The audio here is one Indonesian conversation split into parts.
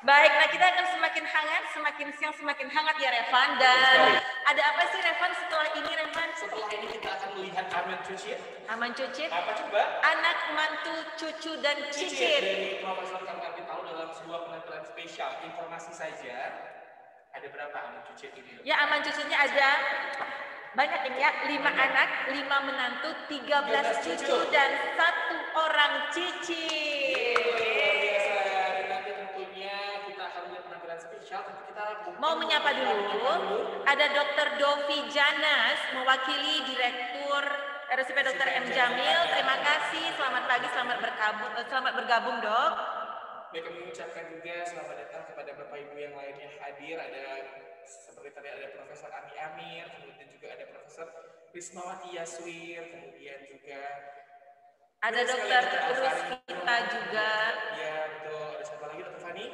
Baik, nah kita akan semakin hangat, semakin siang semakin hangat ya Revan. Dan ada apa sih Revan setelah ini Revan? Setelah ini kita akan melihat Aman Cucit. Aman Cucit. Apa coba? Anak, mantu, cucu, dan cicit. Dari Profesor Kamardi tahu dalam sebuah penampilan spesial. Informasi saja, ada berapa Aman Cucit ini? Ya, Aman Cucitnya ada banyak ini ya, 5 anak, 5 menantu, 13 cucu, dan 1 orang cicit. Mau menyapa dulu, ada Dr. Dovi Janas mewakili Direktur RSUP Dr. M. Jamil. Terima kasih, selamat pagi, selamat bergabung dok. Baik, kami mengucapkan juga selamat datang kepada Bapak Ibu yang lainnya hadir. Ada seperti tadi ada Profesor Ami Amir, kemudian juga ada Profesor Rismawati Yaswir, kemudian juga ada Dr. Ruskita juga. Ya betul, ada siapa lagi Dr. Fani?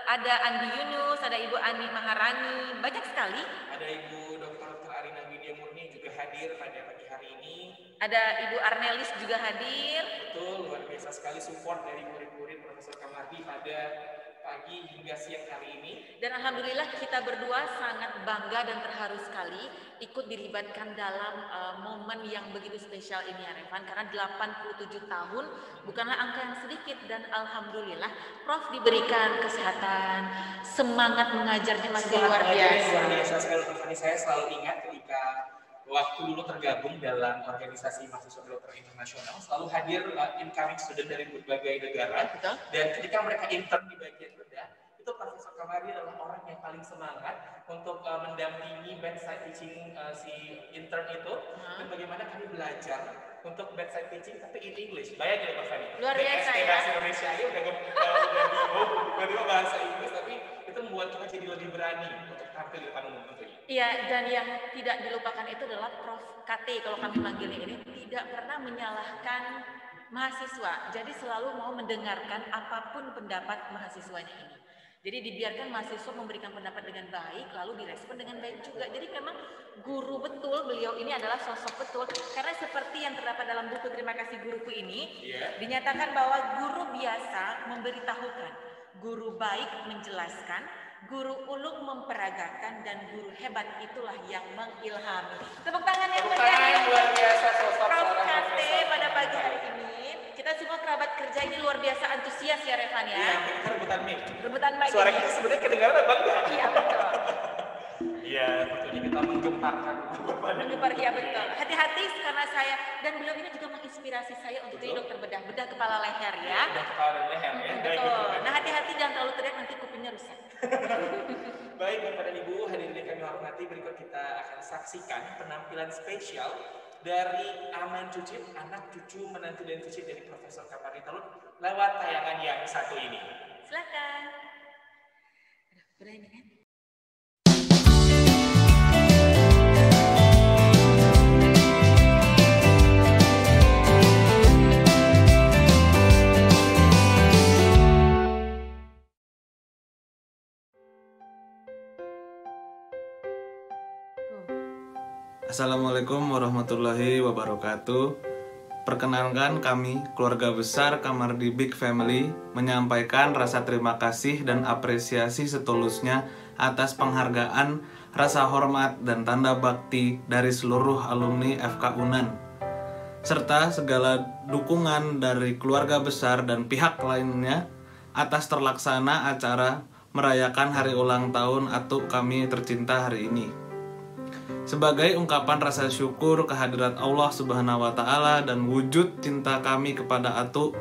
Ada Andi Yunus, ada Ibu Ani Maharani, banyak sekali. Ada Ibu Dr. Arina Widya Murni juga hadir pada pagi hari ini. Ada Ibu Arnelis juga hadir. Betul, luar biasa sekali support dari murid-murid Profesor Kamardi pada pagi hingga siang hari ini. Dan alhamdulillah kita berdua sangat bangga dan terharu sekali ikut dilibatkan dalam momen yang begitu spesial ini ya Revan, karena 87 tahun bukanlah angka yang sedikit, dan alhamdulillah Prof diberikan kesehatan, semangat mengajarnya masih luar biasa. Luar biasa sekali Dr. Fani, saya selalu ingat ketika waktu dulu tergabung dalam organisasi mahasiswa dokter internasional, selalu hadir incoming student dari berbagai negara. Betul. Dan ketika mereka intern di bagian bedah, itu Profesor Kamardi adalah orang yang paling semangat untuk mendampingi bedside teaching si intern itu, dan bagaimana kami belajar untuk bedside teaching tapi in English. Bayangin Pak Fani, luar biasa ya. Bahasa Indonesia aja udah bingung, tiba-tiba bahasa Inggris, tapi itu membuat kita jadi lebih berani untuk tampil di depan umum tentunya. Iya, dan yang tidak dilupakan itu adalah Prof KT, kalau kami manggilnya ini, tidak pernah menyalahkan mahasiswa. Jadi selalu mau mendengarkan apapun pendapat mahasiswanya ini. Jadi dibiarkan mahasiswa memberikan pendapat dengan baik, lalu direspon dengan baik juga. Jadi memang guru betul, beliau ini adalah sosok betul. Karena seperti yang terdapat dalam buku Terima Kasih Guruku ini, dinyatakan bahwa guru biasa memberitahukan, guru baik menjelaskan, guru ulung memperagakan, dan guru hebat itulah yang mengilhami. Tepuk tangan yang meriah luar biasa sosok Prof KT pada pagi hari ini. Kita semua kerabat kerja ini luar biasa antusias ya Revan ya. Iya, kita rebutan mic. Rebutan mic. Suara kita sebenarnya kedengaran apa enggak? Iya betul. Iya, betulnya kita menggemparkan. Menggempar, iya betul. Hati-hati karena saya, dan beliau ini juga menginspirasi saya untuk jadi dokter bedah kepala leher ya. Bedah kepala leher ya. Betul. Nah hati-hati jangan terlalu teriak, nanti kupingnya rusak. Baik Bapak dan Ibu, hadirin yang kami hormati, berikut kita akan saksikan penampilan spesial dari Aman Cucit, anak, cucu, menantu, dan cicit dari Profesor Kamardi Talut lewat tayangan yang satu ini. Silakan. Berani kan? Assalamualaikum warahmatullahi wabarakatuh. Perkenalkan, kami, keluarga besar Kamardi Big Family, menyampaikan rasa terima kasih dan apresiasi setulusnya atas penghargaan, rasa hormat, dan tanda bakti dari seluruh alumni FK Unan, serta segala dukungan dari keluarga besar dan pihak lainnya atas terlaksana acara merayakan hari ulang tahun Atuk kami tercinta hari ini. Sebagai ungkapan rasa syukur kehadirat Allah Subhanahu wa Ta'ala dan wujud cinta kami kepada Atuk,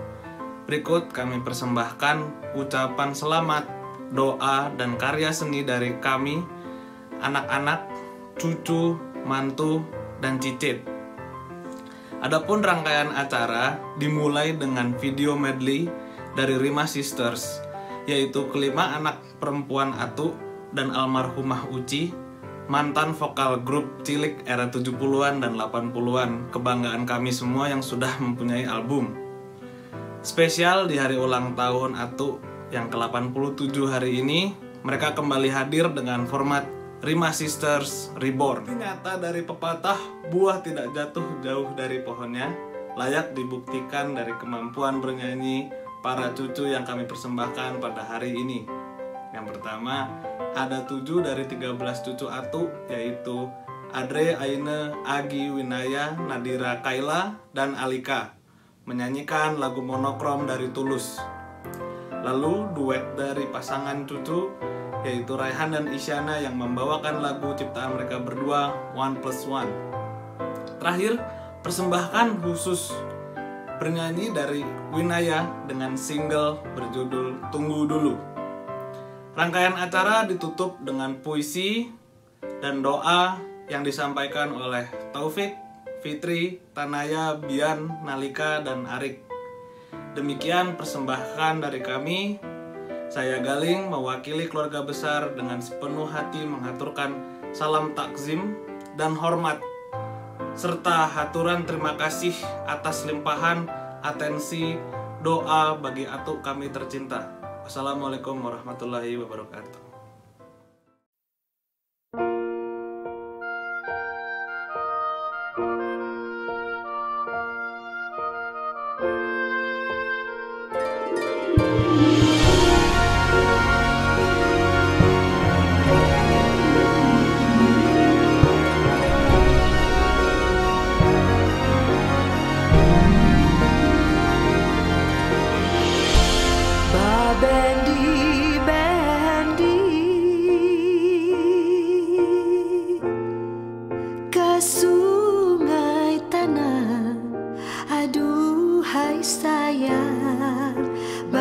berikut kami persembahkan ucapan selamat, doa, dan karya seni dari kami, anak-anak, cucu, mantu, dan cicit. Adapun rangkaian acara dimulai dengan video medley dari Rima Sisters, yaitu kelima anak perempuan Atuk dan almarhumah Uci, mantan vokal grup cilik era 70-an dan 80-an, kebanggaan kami semua yang sudah mempunyai album. Spesial di hari ulang tahun Atuk yang ke-87 hari ini, mereka kembali hadir dengan format Rima Sisters Reborn. Nyata dari pepatah, buah tidak jatuh jauh dari pohonnya, layak dibuktikan dari kemampuan bernyanyi para cucu yang kami persembahkan pada hari ini. Yang pertama, ada 7 dari 13 cucu Atu, yaitu Adre, Aine, Agi, Winaya, Nadira, Kaila, dan Alika, menyanyikan lagu Monokrom dari Tulus. Lalu duet dari pasangan cucu, yaitu Raihan dan Isyana, yang membawakan lagu ciptaan mereka berdua, 1+1. Terakhir, persembahkan khusus bernyanyi dari Winaya dengan single berjudul Tunggu Dulu. Rangkaian acara ditutup dengan puisi dan doa yang disampaikan oleh Taufik, Fitri, Tanaya, Bian, Nalika, dan Arik. Demikian persembahan dari kami. Saya Galing mewakili keluarga besar dengan sepenuh hati mengaturkan salam takzim dan hormat serta haturan terima kasih atas limpahan atensi doa bagi Atu kami tercinta. Wassalamualaikum warahmatullahi wabarakatuh.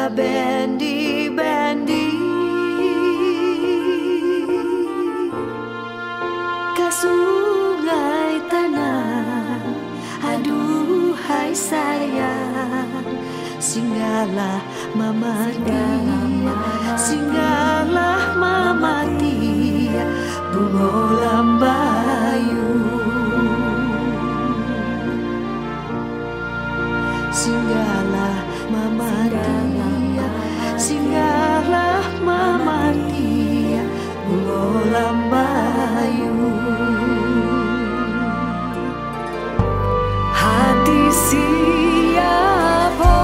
Bendi ke sungai tanah, aduhai sayang, singgahlah mamati, bungo lambayu, singgahlah mamati, bungo lambayu. Hati siapa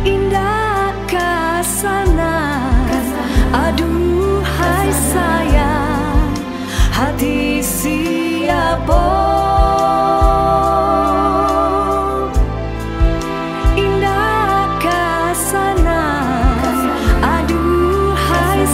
indah kasana, aduhai sayang, hati siapa indah kasana, aduhai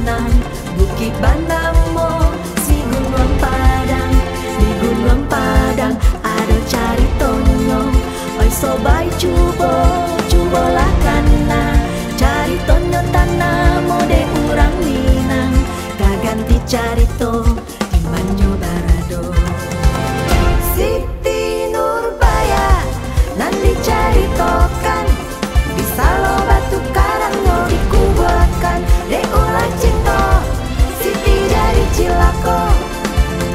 Minang, Bukit Bandamo, si Gunung Padang. Di Gunung Padang ada carito nyong. Oi sobai cubo lah kana. Carito nyo tanah mode urang Minang. Kaganti carito imanyo barado. Siti Nurbaya nan dicaritokan, bisa lo batu karang lo dikuatkan. De ulah cinta Siti dari Cilako,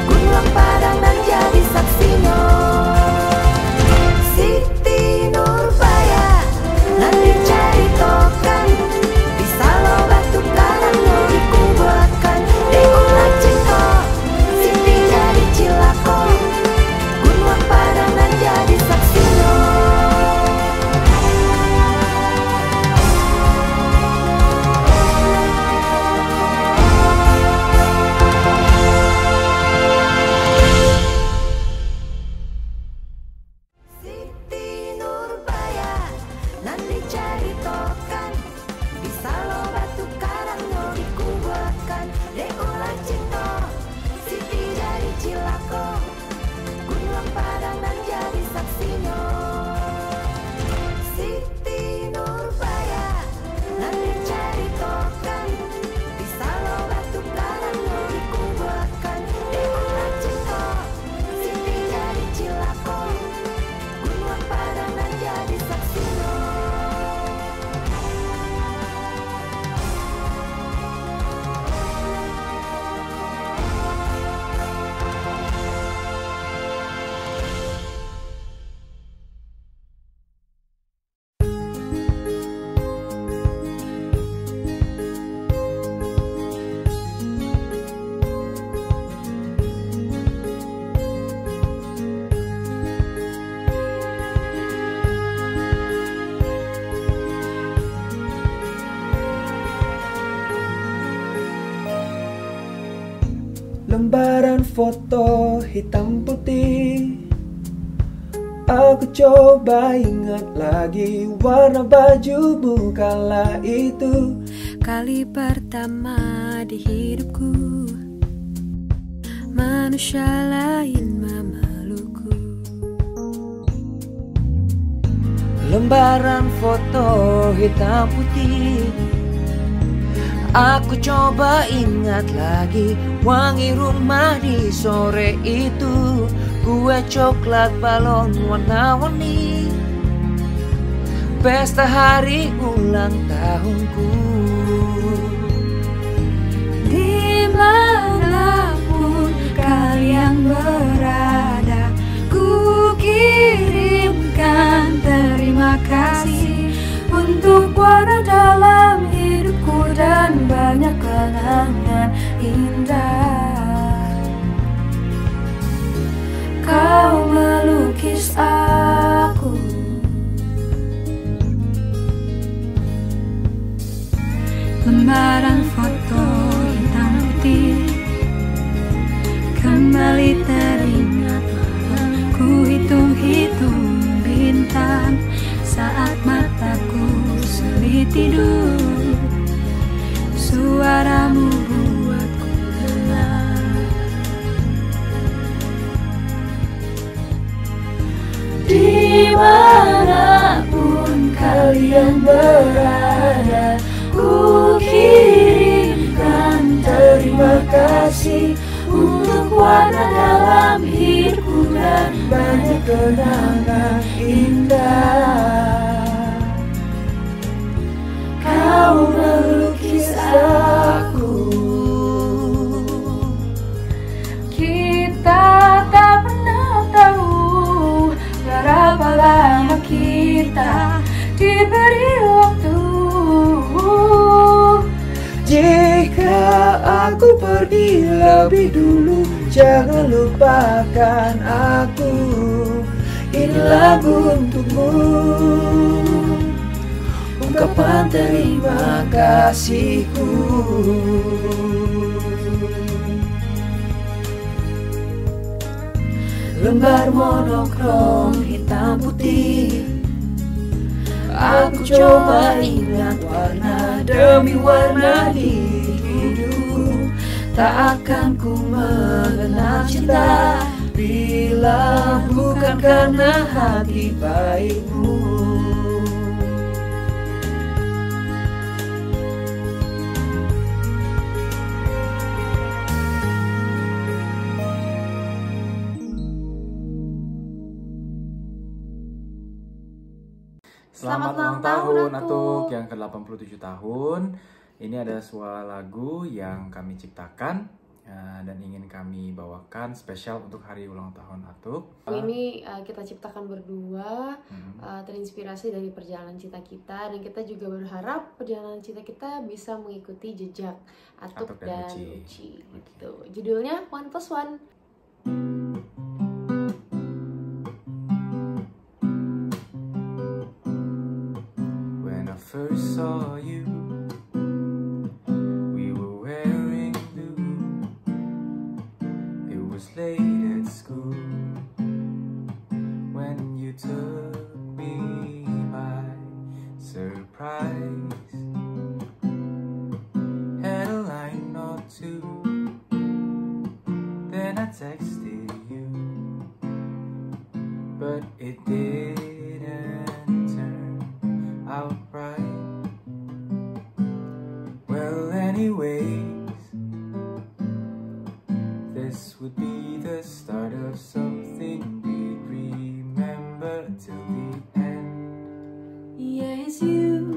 Gunung Padang dan jadi saksinya. Siti Nurbaya nan dicaritokan, bisa lo batu karang lo dikuatkan. De ulah cinta Siti dari Cilako, Gunung Padang dan jadi saksinya. Siti Nurbaya nan dicaritokan, bisa lo batu karang lo dikuatkan. De ulah cinta Siti dari Cilako, Gunung Padang dan jadi saksinya. Siti Nurbaya nan dicaritokan, bisa lo batu karang lo dikuatkan. De ulah cinta Siti dari Cilako, Gunung Padang dan jadi saksinya. Lembaran foto hitam putih, aku coba ingat lagi warna bajumu kala itu. Kali pertama di hidupku, manusia lain memelukku. Lembaran foto hitam putih, aku coba ingat lagi wangi rumah di sore itu. Kue coklat balon warna-warni, pesta hari ulang tahunku. Dimanapun kalian berada, ku kirimkan terima kasih untuk warna dalam hidupku dan banyak kenangan indah. Kau melukis aku, lembaran foto hitam putih, kembali teringat malam ku hitung-hitung bintang saat mataku sulit tidur. Suaramu buatku tenang. Dimanapun kalian berada, ku kirimkan terima kasih untuk warna dalam hidupku dan banyak kenangan indah. Kau melukis aku, kita tak pernah tahu berapa lama kita diberi waktu. Jika aku pergi lebih dulu, jangan lupakan aku. Ini lagu untukmu, ungkapan terima kasihku. Lembar monokrom hitam putih, aku coba ingat warna demi warna di hidupku. tak akan ku mengenal cinta bila bukan karena hati baikmu. Selamat ulang tahun Atuk yang ke-87 tahun. Ini ada sebuah lagu yang kami ciptakan dan ingin kami bawakan spesial untuk hari ulang tahun Atuk. Ini kita ciptakan berdua, terinspirasi dari perjalanan cinta kita, dan kita juga berharap perjalanan cinta kita bisa mengikuti jejak Atuk dan Uci. Gitu. Judulnya 1+1. First saw you, we were wearing blue. It was late at school when you took me by surprise. Had a line or two, then I texted you, but it didn't turn out right. Well, anyways, this would be the start of something we'd remember till the end. Yes, you're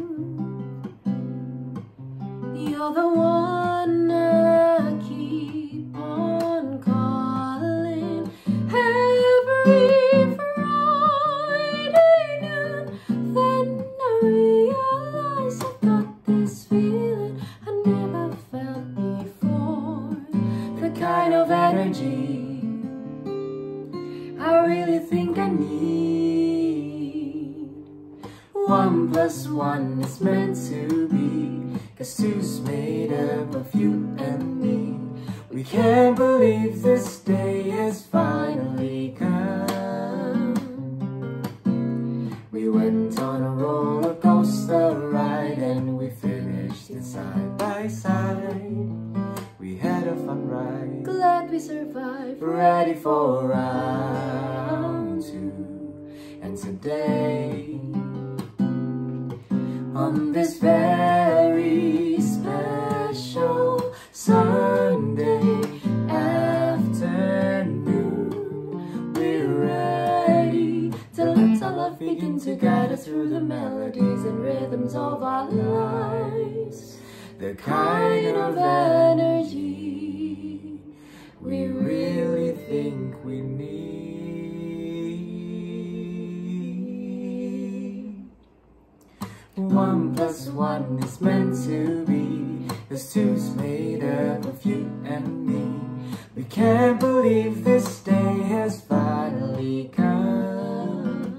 the one I keep on calling every Friday noon. Then I realize I've got this feeling I never felt before, the kind of energy I really think I need. 1+1 is meant to be, 'cause two's made up of you and me. We can't believe this day has finally come. We went on a roller coaster ride and we finished it side by side. We had a fun ride, glad we survived, ready for round 2. And today, on this very special Sunday afternoon, we're ready to let our love begin to guide us through the melodies and rhythms of our lives. The kind of energy we really think we need. 1+1 is meant to be, 'cause two's made up of you and me. We can't believe this day has finally come.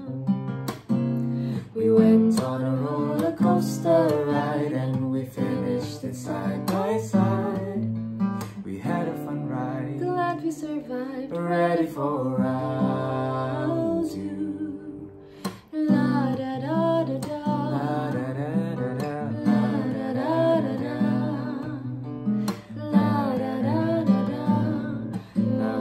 We went on a roller coaster ride and we finished it side by side. We had a fun ride, glad we survived, ready for round 2. La da da da da, la da da da da, la da da da da, la da da da da, la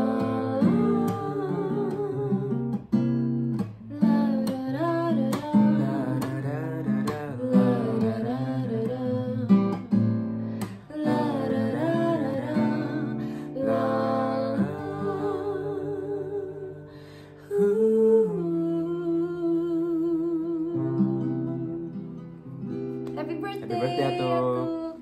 Happy birthday Atuk.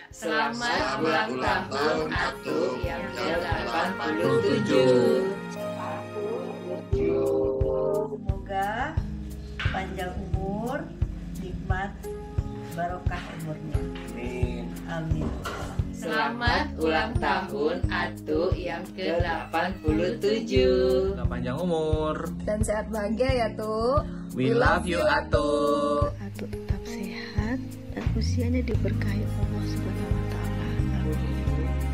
Selamat ulang tahun Atuk yang ke-87. Semoga panjang umur, nikmat, barokah umurnya. Amin. Selamat ulang tahun Atuk yang ke-87. Panjang umur dan sehat bahagia ya Tuk. We love you Atuk. Atuk tetap sehat dan usianya diberkahi Allah Subhanahu wa taala.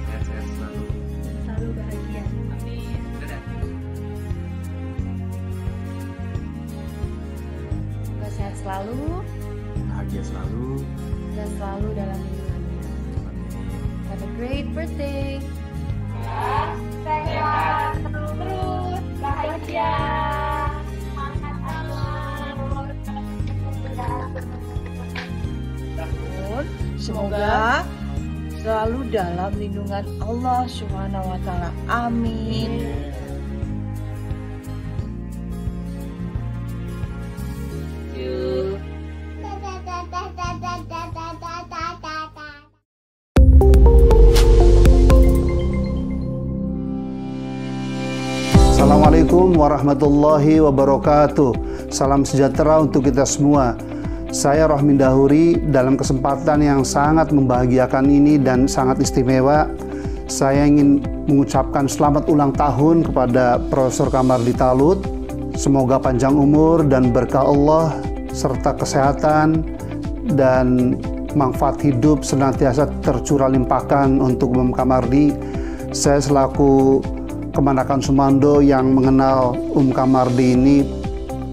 Sehat-sehat selalu. Selalu bahagia. Amin. Semoga sehat selalu, Bahagia selalu, dan selalu dalam lindungannya. Have a great birthday. Ya, sehat terus, bahagia. Semangat Allah. Semoga selalu dalam lindungan Allah Subhanahu wa taala. Amin. Assalamualaikum warahmatullahi wabarakatuh. Salam sejahtera untuk kita semua. Saya Rohmin Dahuri. Dalam kesempatan yang sangat membahagiakan ini dan sangat istimewa, saya ingin mengucapkan selamat ulang tahun kepada Profesor Kamardi Talut. Semoga panjang umur dan berkah Allah serta kesehatan dan manfaat hidup senantiasa tercurah limpahkan untuk Umum Kamardi. Saya selaku Kemanakan Sumando yang mengenal Kamardi ini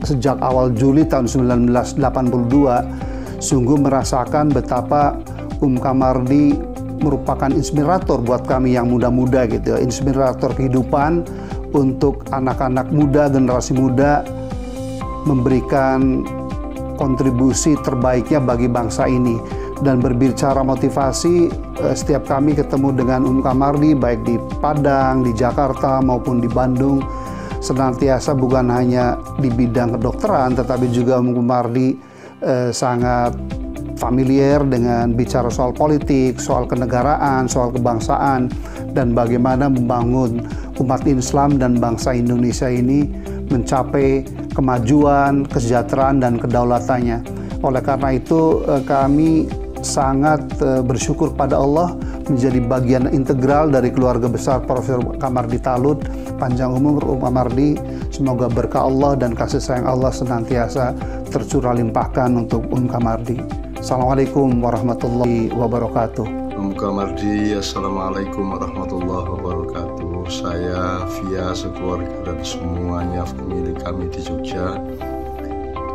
sejak awal Juli tahun 1982, sungguh merasakan betapa Kamardi merupakan inspirator buat kami yang muda-muda gitu ya, inspirator kehidupan untuk anak-anak muda, generasi muda, memberikan kontribusi terbaiknya bagi bangsa ini. Dan berbicara motivasi, setiap kami ketemu dengan Kamardi baik di Padang, di Jakarta maupun di Bandung, senantiasa bukan hanya di bidang kedokteran, tetapi juga Kamardi sangat familiar dengan bicara soal politik, soal kenegaraan, soal kebangsaan, dan bagaimana membangun umat Islam dan bangsa Indonesia ini mencapai kemajuan, kesejahteraan, dan kedaulatannya. Oleh karena itu, kami sangat bersyukur pada Allah menjadi bagian integral dari keluarga besar Profesor Kamardi Talut. Panjang umur Kamardi, semoga berkah Allah dan kasih sayang Allah senantiasa tercurah limpahkan untuk Kamardi. Assalamualaikum warahmatullahi wabarakatuh. Kamardi, Assalamualaikum warahmatullahi wabarakatuh. Saya, Via, sekeluarga dan semuanya famili kami di Jogja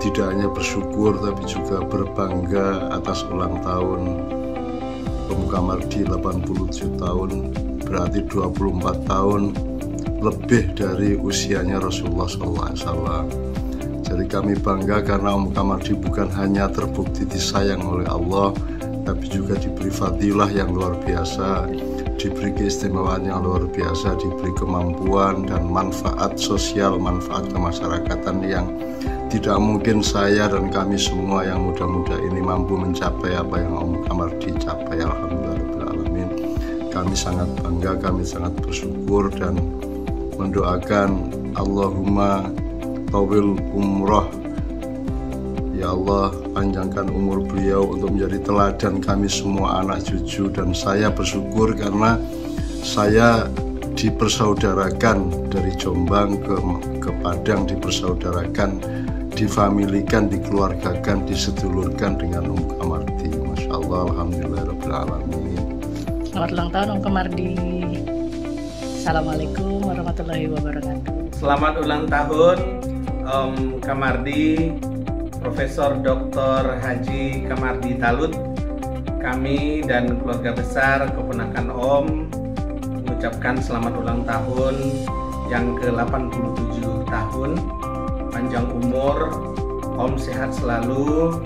tidak hanya bersyukur tapi juga berbangga atas ulang tahun Kamardi 87 tahun, berarti 24 tahun lebih dari usianya Rasulullah SAW. Jadi kami bangga karena Kamardi bukan hanya terbukti disayang oleh Allah, tapi juga diberi fadilah yang luar biasa, diberi keistimewaan yang luar biasa, diberi kemampuan dan manfaat sosial, manfaat kemasyarakatan yang tidak mungkin saya dan kami semua yang muda-muda ini mampu mencapai apa yang Kamardi capai. Alhamdulillahirrahmanirrahim. Kami sangat bangga, kami sangat bersyukur dan mendoakan Allahumma tawil umrah. Ya Allah, panjangkan umur beliau untuk menjadi teladan kami semua anak cucu, dan saya bersyukur karena saya dipersaudarakan dari Jombang ke Padang, dipersaudarakan, difamilikan, dikeluargakan, disedulurkan dengan Kamardi. Masya Allah, alhamdulillahirrahmanirrahim. Selamat ulang tahun Kamardi. Assalamualaikum warahmatullahi wabarakatuh. Selamat ulang tahun Kamardi, Profesor Dr. Haji Kamardi Talut. Kami dan keluarga besar keponakan Om mengucapkan selamat ulang tahun yang ke-87 tahun. Panjang umur, Om sehat selalu.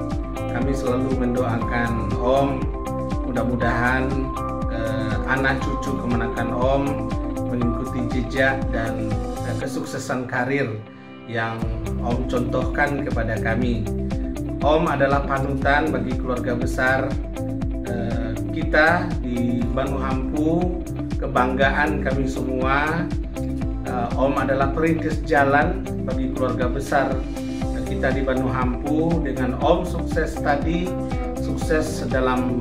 Kami selalu mendoakan Om, mudah-mudahan anak cucu keponakan Om mengikuti jejak dan kesuksesan karir yang Om contohkan kepada kami. Om adalah panutan bagi keluarga besar kita di Banu Hampu, kebanggaan kami semua. Om adalah perintis jalan bagi keluarga besar kita di Banu Hampu. Dengan Om sukses tadi, sukses dalam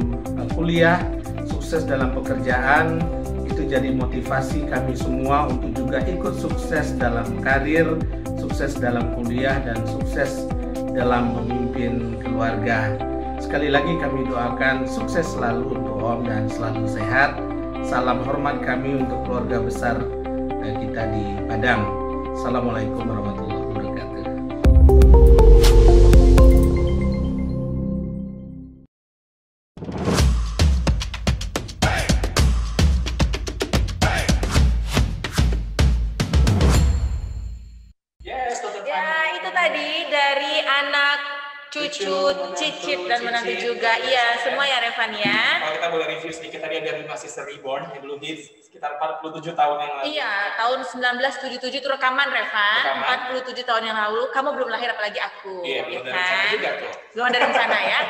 kuliah, sukses dalam pekerjaan, itu jadi motivasi kami semua untuk juga ikut sukses dalam karir, sukses dalam kuliah, dan sukses dalam memimpin keluarga. Sekali lagi kami doakan sukses selalu untuk Om dan selalu sehat. Salam hormat kami untuk keluarga besar kita di Padang. Assalamualaikum warahmatullahi wabarakatuh. cucu, cicit dan menantu juga. Iya, semua ya Revan ya. Kalau kita boleh review sedikit tadi ada Rima Sister Reborn yang dulu hits sekitar 47 tahun yang lalu. Iya, tahun 1977 itu rekaman Revan. 47 tahun yang lalu, kamu belum lahir apalagi aku. Iya, belum ya ada rencana juga tuh. Belum ada rencana ya.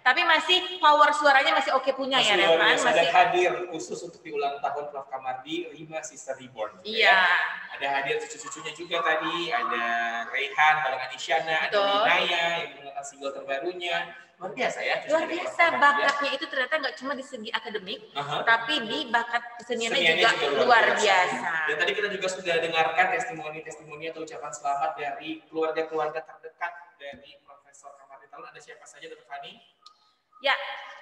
Tapi masih power suaranya masih oke punya ya Revan. Masih hadir khusus untuk di ulang tahun Prof. Kamardi, Rima Sister Reborn. Iya. Ada hadir cucu-cucunya juga tadi, ada Raihan, barengan Isyana, ada Linaya yang mengeluarkan single terbarunya. Luar biasa ya. Luar biasa, bakatnya itu ternyata nggak cuma di segi akademik, tapi di bakat keseniannya juga luar biasa. Dan tadi kita juga sudah dengarkan testimoni atau ucapan selamat dari keluarga-keluarga terdekat dari Profesor Kamardi Talun. Ada siapa saja, Dr. Fani? Ya,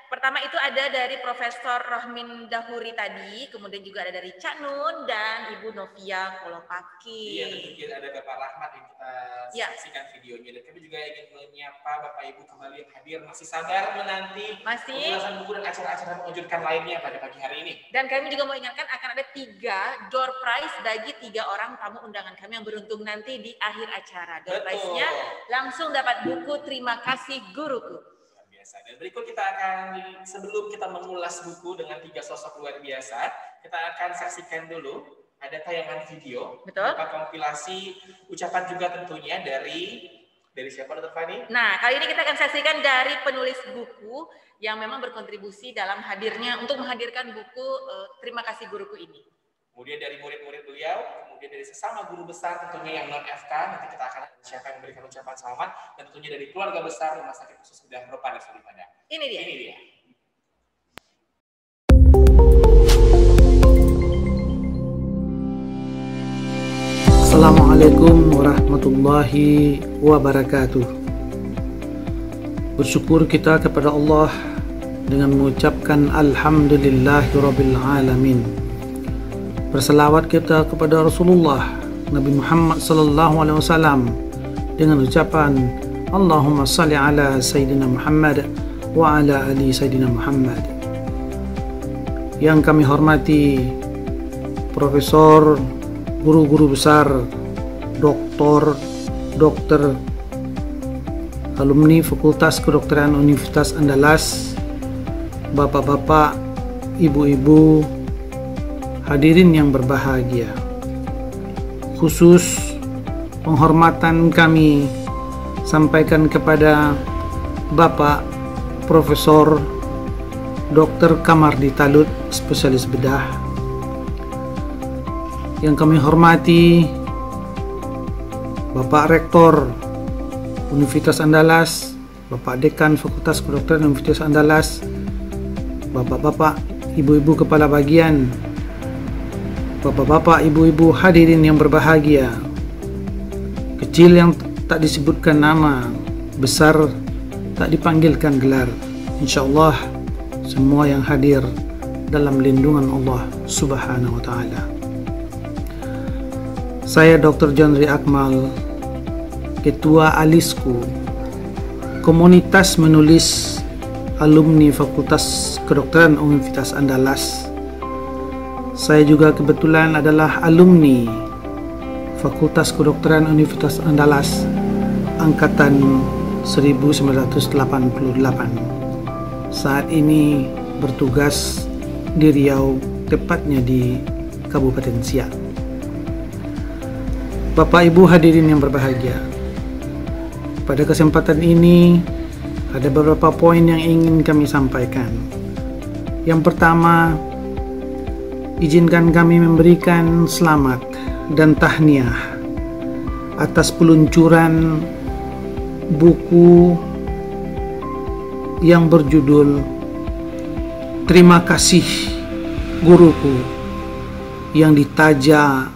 pertama itu ada dari Profesor Rohmin Dahuri tadi, kemudian juga ada dari Cak Nun dan Ibu Novia Kolopaki. Iya, tentu ada Bapak Rahmat yang kita saksikan videonya. Dan kami juga ingin menyapa Bapak Ibu kembali yang hadir, masih sabar menanti pembahasan buku dan acara-acara mengejutkan lainnya pada pagi hari ini. Dan kami juga mau ingatkan akan ada 3 door prize bagi 3 orang tamu undangan kami yang beruntung nanti di akhir acara. Door prize-nya langsung dapat buku Terima Kasih Guruku. Dan berikut kita akan, sebelum kita mengulas buku dengan 3 sosok luar biasa, kita akan saksikan dulu ada tayangan video. Betul. Kompilasi ucapan juga tentunya dari siapa, Dr. Fani? Nah, kali ini kita akan saksikan dari penulis buku yang memang berkontribusi dalam hadirnya untuk menghadirkan buku Terima Kasih Guruku ini. Kemudian dari murid-murid beliau, kemudian dari sesama guru besar tentunya yang non-FK, nanti kita akan siapa yang memberikan ucapan selamat, dan tentunya dari keluarga besar Rumah Sakit Khusus Bedah Ropa dan Sulipada. Ini dia. Ini dia. Assalamualaikum warahmatullahi wabarakatuh. Bersyukur kita kepada Allah dengan mengucapkan Alhamdulillahirabbil alamin. Berselawat kita kepada Rasulullah Nabi Muhammad sallallahu alaihi wasallam dengan ucapan Allahumma salli ala Sayyidina Muhammad wa ala ali Sayyidina Muhammad. Yang kami hormati Profesor, guru-guru besar, dokter, alumni Fakultas Kedokteran Universitas Andalas, bapak-bapak, ibu-ibu, hadirin yang berbahagia. Khusus penghormatan kami sampaikan kepada Bapak Profesor Dr. Kamardi Talun, spesialis bedah. Yang kami hormati Bapak Rektor Universitas Andalas, Bapak Dekan Fakultas Kedokteran Universitas Andalas, bapak-bapak, ibu-ibu kepala bagian, bapak-bapak, ibu-ibu hadirin yang berbahagia, kecil yang tak disebutkan nama, besar tak dipanggilkan gelar. Insyaallah semua yang hadir dalam lindungan Allah Subhanahu wa taala. Saya Dr. John Ri Akmal, Ketua Alisku, Komunitas Menulis Alumni Fakultas Kedokteran Universitas Andalas. Saya juga kebetulan adalah alumni Fakultas Kedokteran Universitas Andalas angkatan 1988. Saat ini bertugas di Riau, tepatnya di Kabupaten Siak. Bapak Ibu hadirin yang berbahagia, pada kesempatan ini ada beberapa poin yang ingin kami sampaikan. Yang pertama, izinkan kami memberikan selamat dan tahniah atas peluncuran buku yang berjudul Terima Kasih Guruku yang ditaja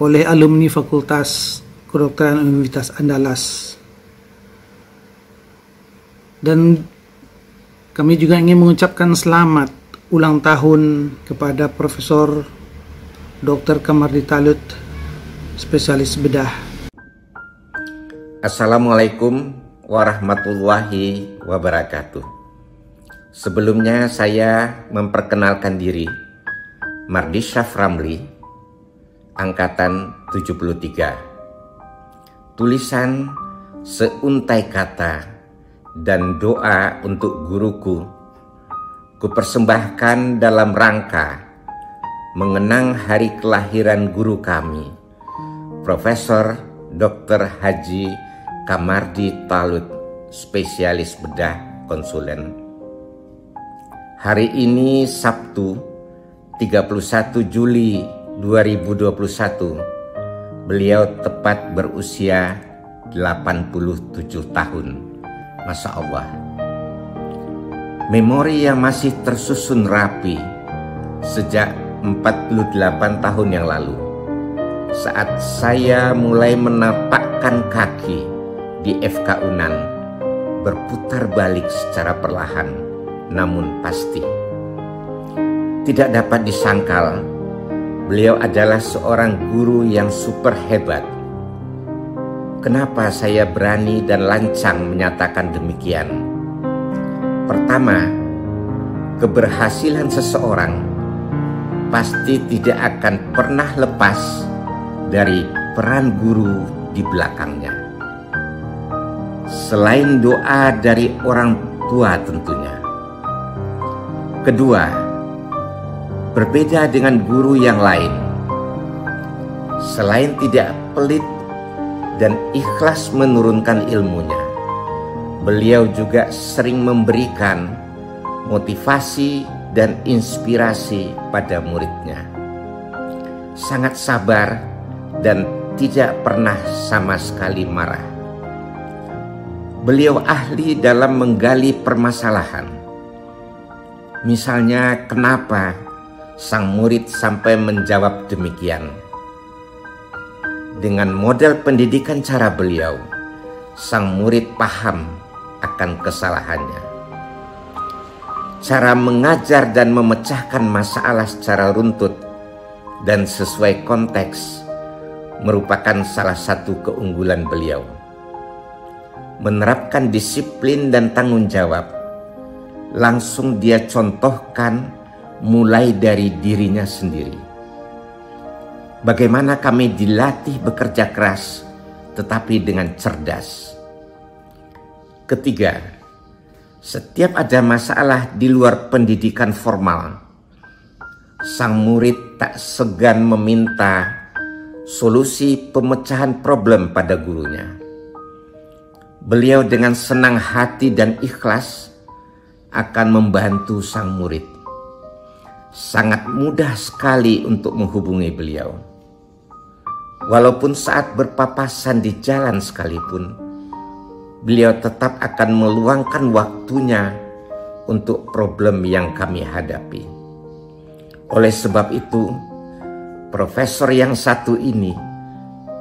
oleh alumni Fakultas Kedokteran Universitas Andalas. Dan kami juga ingin mengucapkan selamat ulang tahun kepada Profesor Dr. Kamardi Talun, spesialis bedah. Assalamualaikum warahmatullahi wabarakatuh. Sebelumnya saya memperkenalkan diri, Mardi Syaf Ramli, angkatan 73. Tulisan Seuntai Kata dan doa untuk guruku kupersembahkan dalam rangka mengenang hari kelahiran guru kami, Profesor Dr. Haji Kamardi Talut, spesialis bedah konsulen. Hari ini Sabtu 31 Juli 2021, beliau tepat berusia 87 tahun. Masya Allah. Memori yang masih tersusun rapi sejak 48 tahun yang lalu, saat saya mulai menapakkan kaki di FK Unan, berputar balik secara perlahan namun pasti. Tidak dapat disangkal, beliau adalah seorang guru yang super hebat. Kenapa saya berani dan lancang menyatakan demikian? Pertama, keberhasilan seseorang pasti tidak akan pernah lepas dari peran guru di belakangnya. Selain doa dari orang tua tentunya. Kedua, berbeda dengan guru yang lain. Selain tidak pelit dan ikhlas menurunkan ilmunya, beliau juga sering memberikan motivasi dan inspirasi pada muridnya. Sangat sabar dan tidak pernah sama sekali marah. Beliau ahli dalam menggali permasalahan. Misalnya, kenapa sang murid sampai menjawab demikian? Dengan model pendidikan cara beliau, sang murid paham akan kesalahannya. Cara mengajar dan memecahkan masalah secara runtut dan sesuai konteks merupakan salah satu keunggulan beliau. Menerapkan disiplin dan tanggung jawab langsung dia contohkan mulai dari dirinya sendiri. Bagaimana kami dilatih bekerja keras tetapi dengan cerdas. Ketiga, setiap ada masalah di luar pendidikan formal, sang murid tak segan meminta solusi pemecahan problem pada gurunya. Beliau dengan senang hati dan ikhlas akan membantu sang murid. Sangat mudah sekali untuk menghubungi beliau. Walaupun saat berpapasan di jalan sekalipun, beliau tetap akan meluangkan waktunya untuk problem yang kami hadapi. Oleh sebab itu, profesor yang satu ini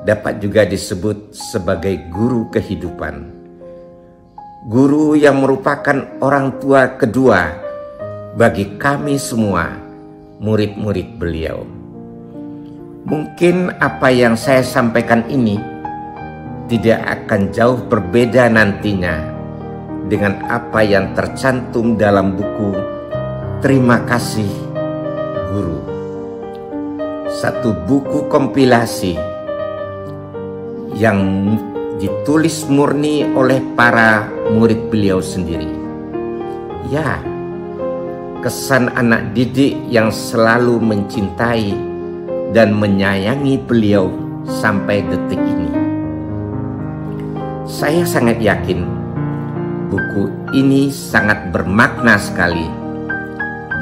dapat juga disebut sebagai guru kehidupan. Guru yang merupakan orang tua kedua bagi kami semua, murid-murid beliau. Mungkin apa yang saya sampaikan ini tidak akan jauh berbeda nantinya dengan apa yang tercantum dalam buku Terima Kasih Guru. Satu buku kompilasi yang ditulis murni oleh para murid beliau sendiri. Ya, kesan anak didik yang selalu mencintai dan menyayangi beliau sampai detik ini. Saya sangat yakin buku ini sangat bermakna sekali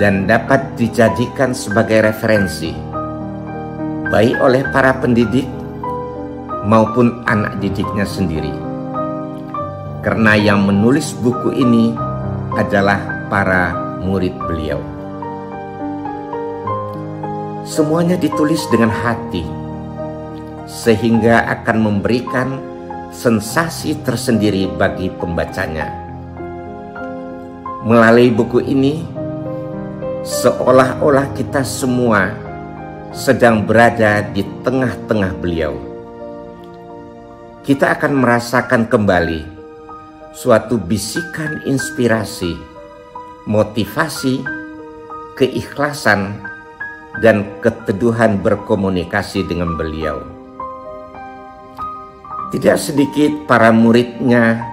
dan dapat dijadikan sebagai referensi baik oleh para pendidik maupun anak didiknya sendiri. Karena yang menulis buku ini adalah para murid beliau. Semuanya ditulis dengan hati, sehingga akan memberikan sensasi tersendiri bagi pembacanya. Melalui buku ini, seolah-olah kita semua sedang berada di tengah-tengah beliau. Kita akan merasakan kembali suatu bisikan inspirasi, motivasi, keikhlasan, dan keteduhan berkomunikasi dengan beliau. Tidak sedikit para muridnya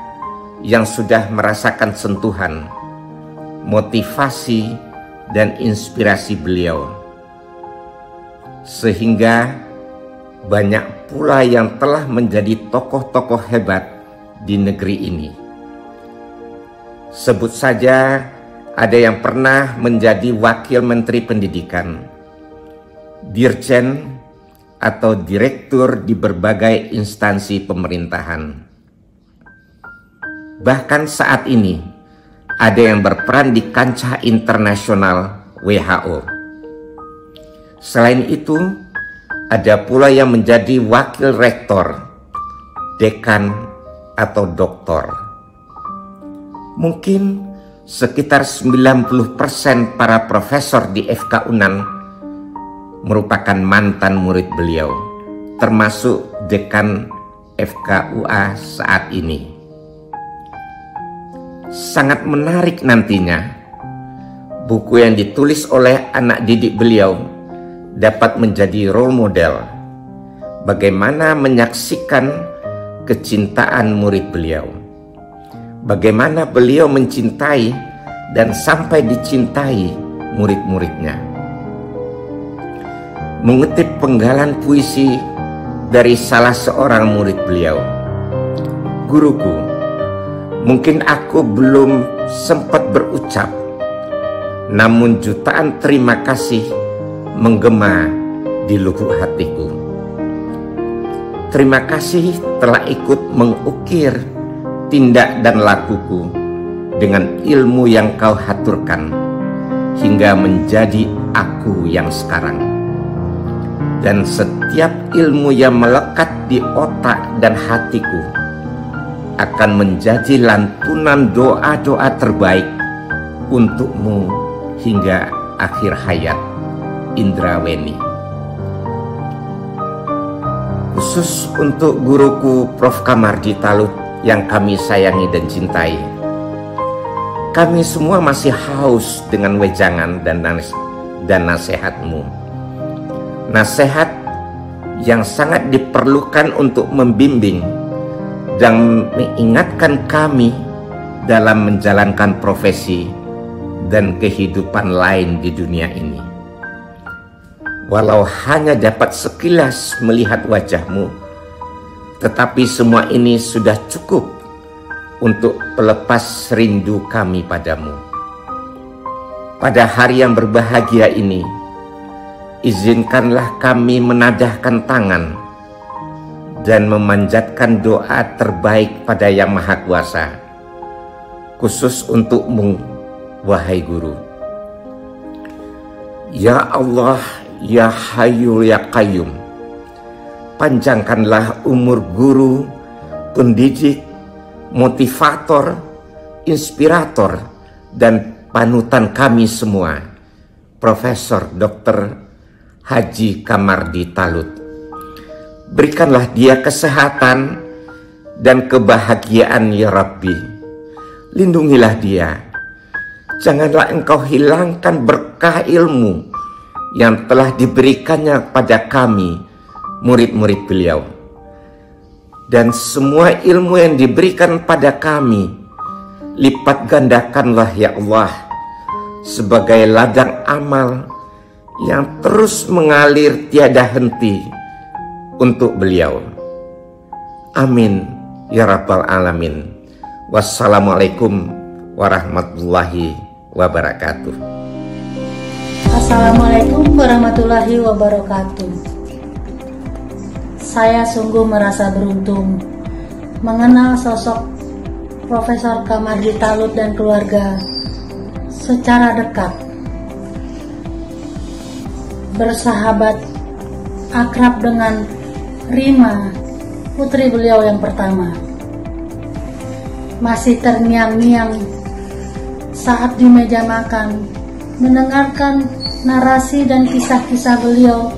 yang sudah merasakan sentuhan, motivasi, dan inspirasi beliau. Sehingga banyak pula yang telah menjadi tokoh-tokoh hebat di negeri ini. Sebut saja ada yang pernah menjadi Wakil Menteri Pendidikan, Dirjen atau Direktur di berbagai instansi pemerintahan. Bahkan saat ini ada yang berperan di kancah internasional WHO. Selain itu, ada pula yang menjadi wakil rektor, dekan, atau doktor. Mungkin sekitar 90% para profesor di FK Unan merupakan mantan murid beliau, termasuk dekan FKUA saat ini. Sangat menarik nantinya, buku yang ditulis oleh anak didik beliau dapat menjadi role model bagaimana menyaksikan kecintaan murid beliau, bagaimana beliau mencintai dan sampai dicintai murid-muridnya. Mengutip penggalan puisi dari salah seorang murid beliau, "Guruku, mungkin aku belum sempat berucap, namun jutaan terima kasih menggema di lubuk hatiku. Terima kasih telah ikut mengukir tindak dan lakuku dengan ilmu yang kau haturkan hingga menjadi aku yang sekarang. Dan setiap ilmu yang melekat di otak dan hatiku akan menjadi lantunan doa-doa terbaik untukmu hingga akhir hayat. Indraweni." Khusus untuk guruku Prof. Kamardi Talut yang kami sayangi dan cintai, kami semua masih haus dengan wejangan dan nasihatmu. Nasihat yang sangat diperlukan untuk membimbing dan mengingatkan kami dalam menjalankan profesi dan kehidupan lain di dunia ini. Walau hanya dapat sekilas melihat wajahmu, tetapi semua ini sudah cukup untuk pelepas rindu kami padamu. Pada hari yang berbahagia ini, izinkanlah kami menadahkan tangan dan memanjatkan doa terbaik pada Yang Maha Kuasa, khusus untukmu, wahai Guru. Ya Allah, Ya Hayyu Ya Qayyum, panjangkanlah umur guru, pendidik, motivator, inspirator, dan panutan kami semua, Profesor Dr. Haji Kamardi Talut. Berikanlah dia kesehatan dan kebahagiaan ya Rabbi. Lindungilah dia. Janganlah engkau hilangkan berkah ilmu yang telah diberikannya pada kami, murid-murid beliau. Dan semua ilmu yang diberikan pada kami, lipat gandakanlah ya Allah, sebagai ladang amal yang terus mengalir tiada henti untuk beliau. Amin ya Rabbal Alamin. Wassalamualaikum warahmatullahi wabarakatuh. Assalamualaikum warahmatullahi wabarakatuh. Saya sungguh merasa beruntung mengenal sosok Profesor Kamardi Talut dan keluarga secara dekat. Bersahabat akrab dengan Rima, putri beliau yang pertama. Masih terngiang-ngiang saat di meja makan mendengarkan narasi dan kisah-kisah beliau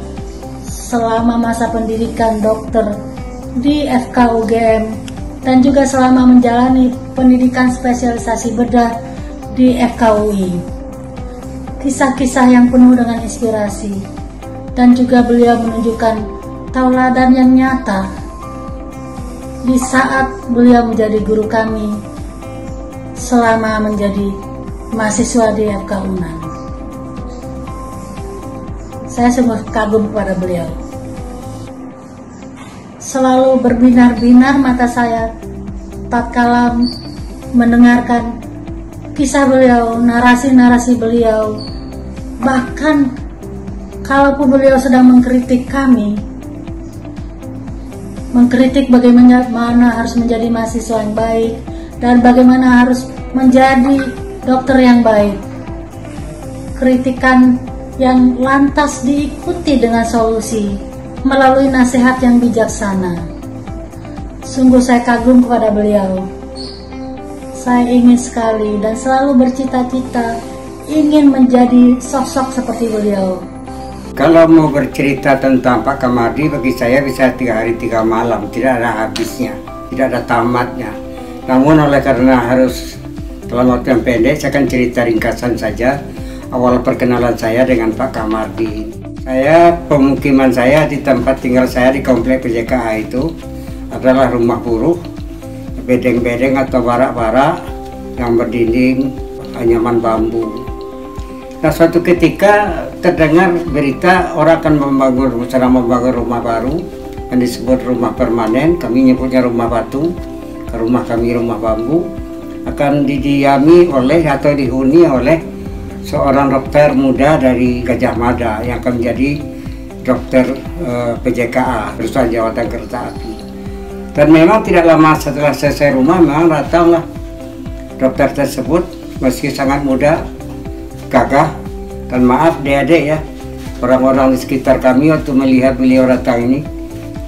selama masa pendidikan dokter di FKUGM dan juga selama menjalani pendidikan spesialisasi bedah di FKUI. Kisah-kisah yang penuh dengan inspirasi dan juga beliau menunjukkan tauladan yang nyata di saat beliau menjadi guru kami selama menjadi mahasiswa di FK UNAN. Saya sungguh kagum kepada beliau. Selalu berbinar-binar mata saya tatkala mendengarkan kisah beliau, narasi-narasi beliau. Bahkan kalaupun beliau sedang mengkritik kami, mengkritik bagaimana harus menjadi mahasiswa yang baik dan bagaimana harus menjadi dokter yang baik. Kritikan yang lantas diikuti dengan solusi melalui nasihat yang bijaksana. Sungguh saya kagum kepada beliau. Saya ingin sekali dan selalu bercita-cita ingin menjadi sosok seperti beliau. Kalau mau bercerita tentang Pak Kamardi, bagi saya bisa 3 hari 3 malam, tidak ada habisnya, tidak ada tamatnya. Namun oleh karena harus dalam waktu yang pendek, saya akan cerita ringkasan saja awal perkenalan saya dengan Pak Kamardi. Pemukiman saya di tempat tinggal saya di komplek PJKA itu adalah rumah buruh, bedeng-bedeng atau barak-barak yang berdinding anyaman bambu. Nah, suatu ketika terdengar berita orang akan sedang membangun rumah baru yang disebut rumah permanen, kami nyebutnya rumah batu, ke rumah kami rumah bambu, akan didiami oleh atau dihuni oleh seorang dokter muda dari Gajah Mada yang akan menjadi dokter PJKA, Perusahaan Jawatan Kereta Api. Dan memang tidak lama setelah selesai rumah, memang datanglah dokter tersebut, meski sangat muda, gagah, dan maaf adik-adik ya, orang-orang di sekitar kami waktu melihat beliau datang ini,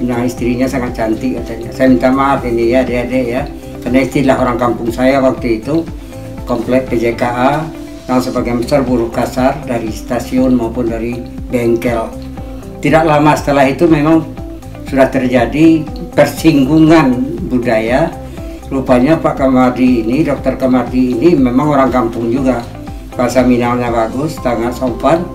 nah istrinya sangat cantik katanya. Saya minta maaf ini ya adik-adik ya, karena istilah orang kampung saya waktu itu, komplek PJKA, yang sebagian besar buruh kasar dari stasiun maupun dari bengkel. Tidak lama setelah itu memang sudah terjadi persinggungan budaya. Rupanya Pak Kamardi ini, Dokter Kamardi ini memang orang kampung juga. Bahasa Minangnya bagus, sangat sopan,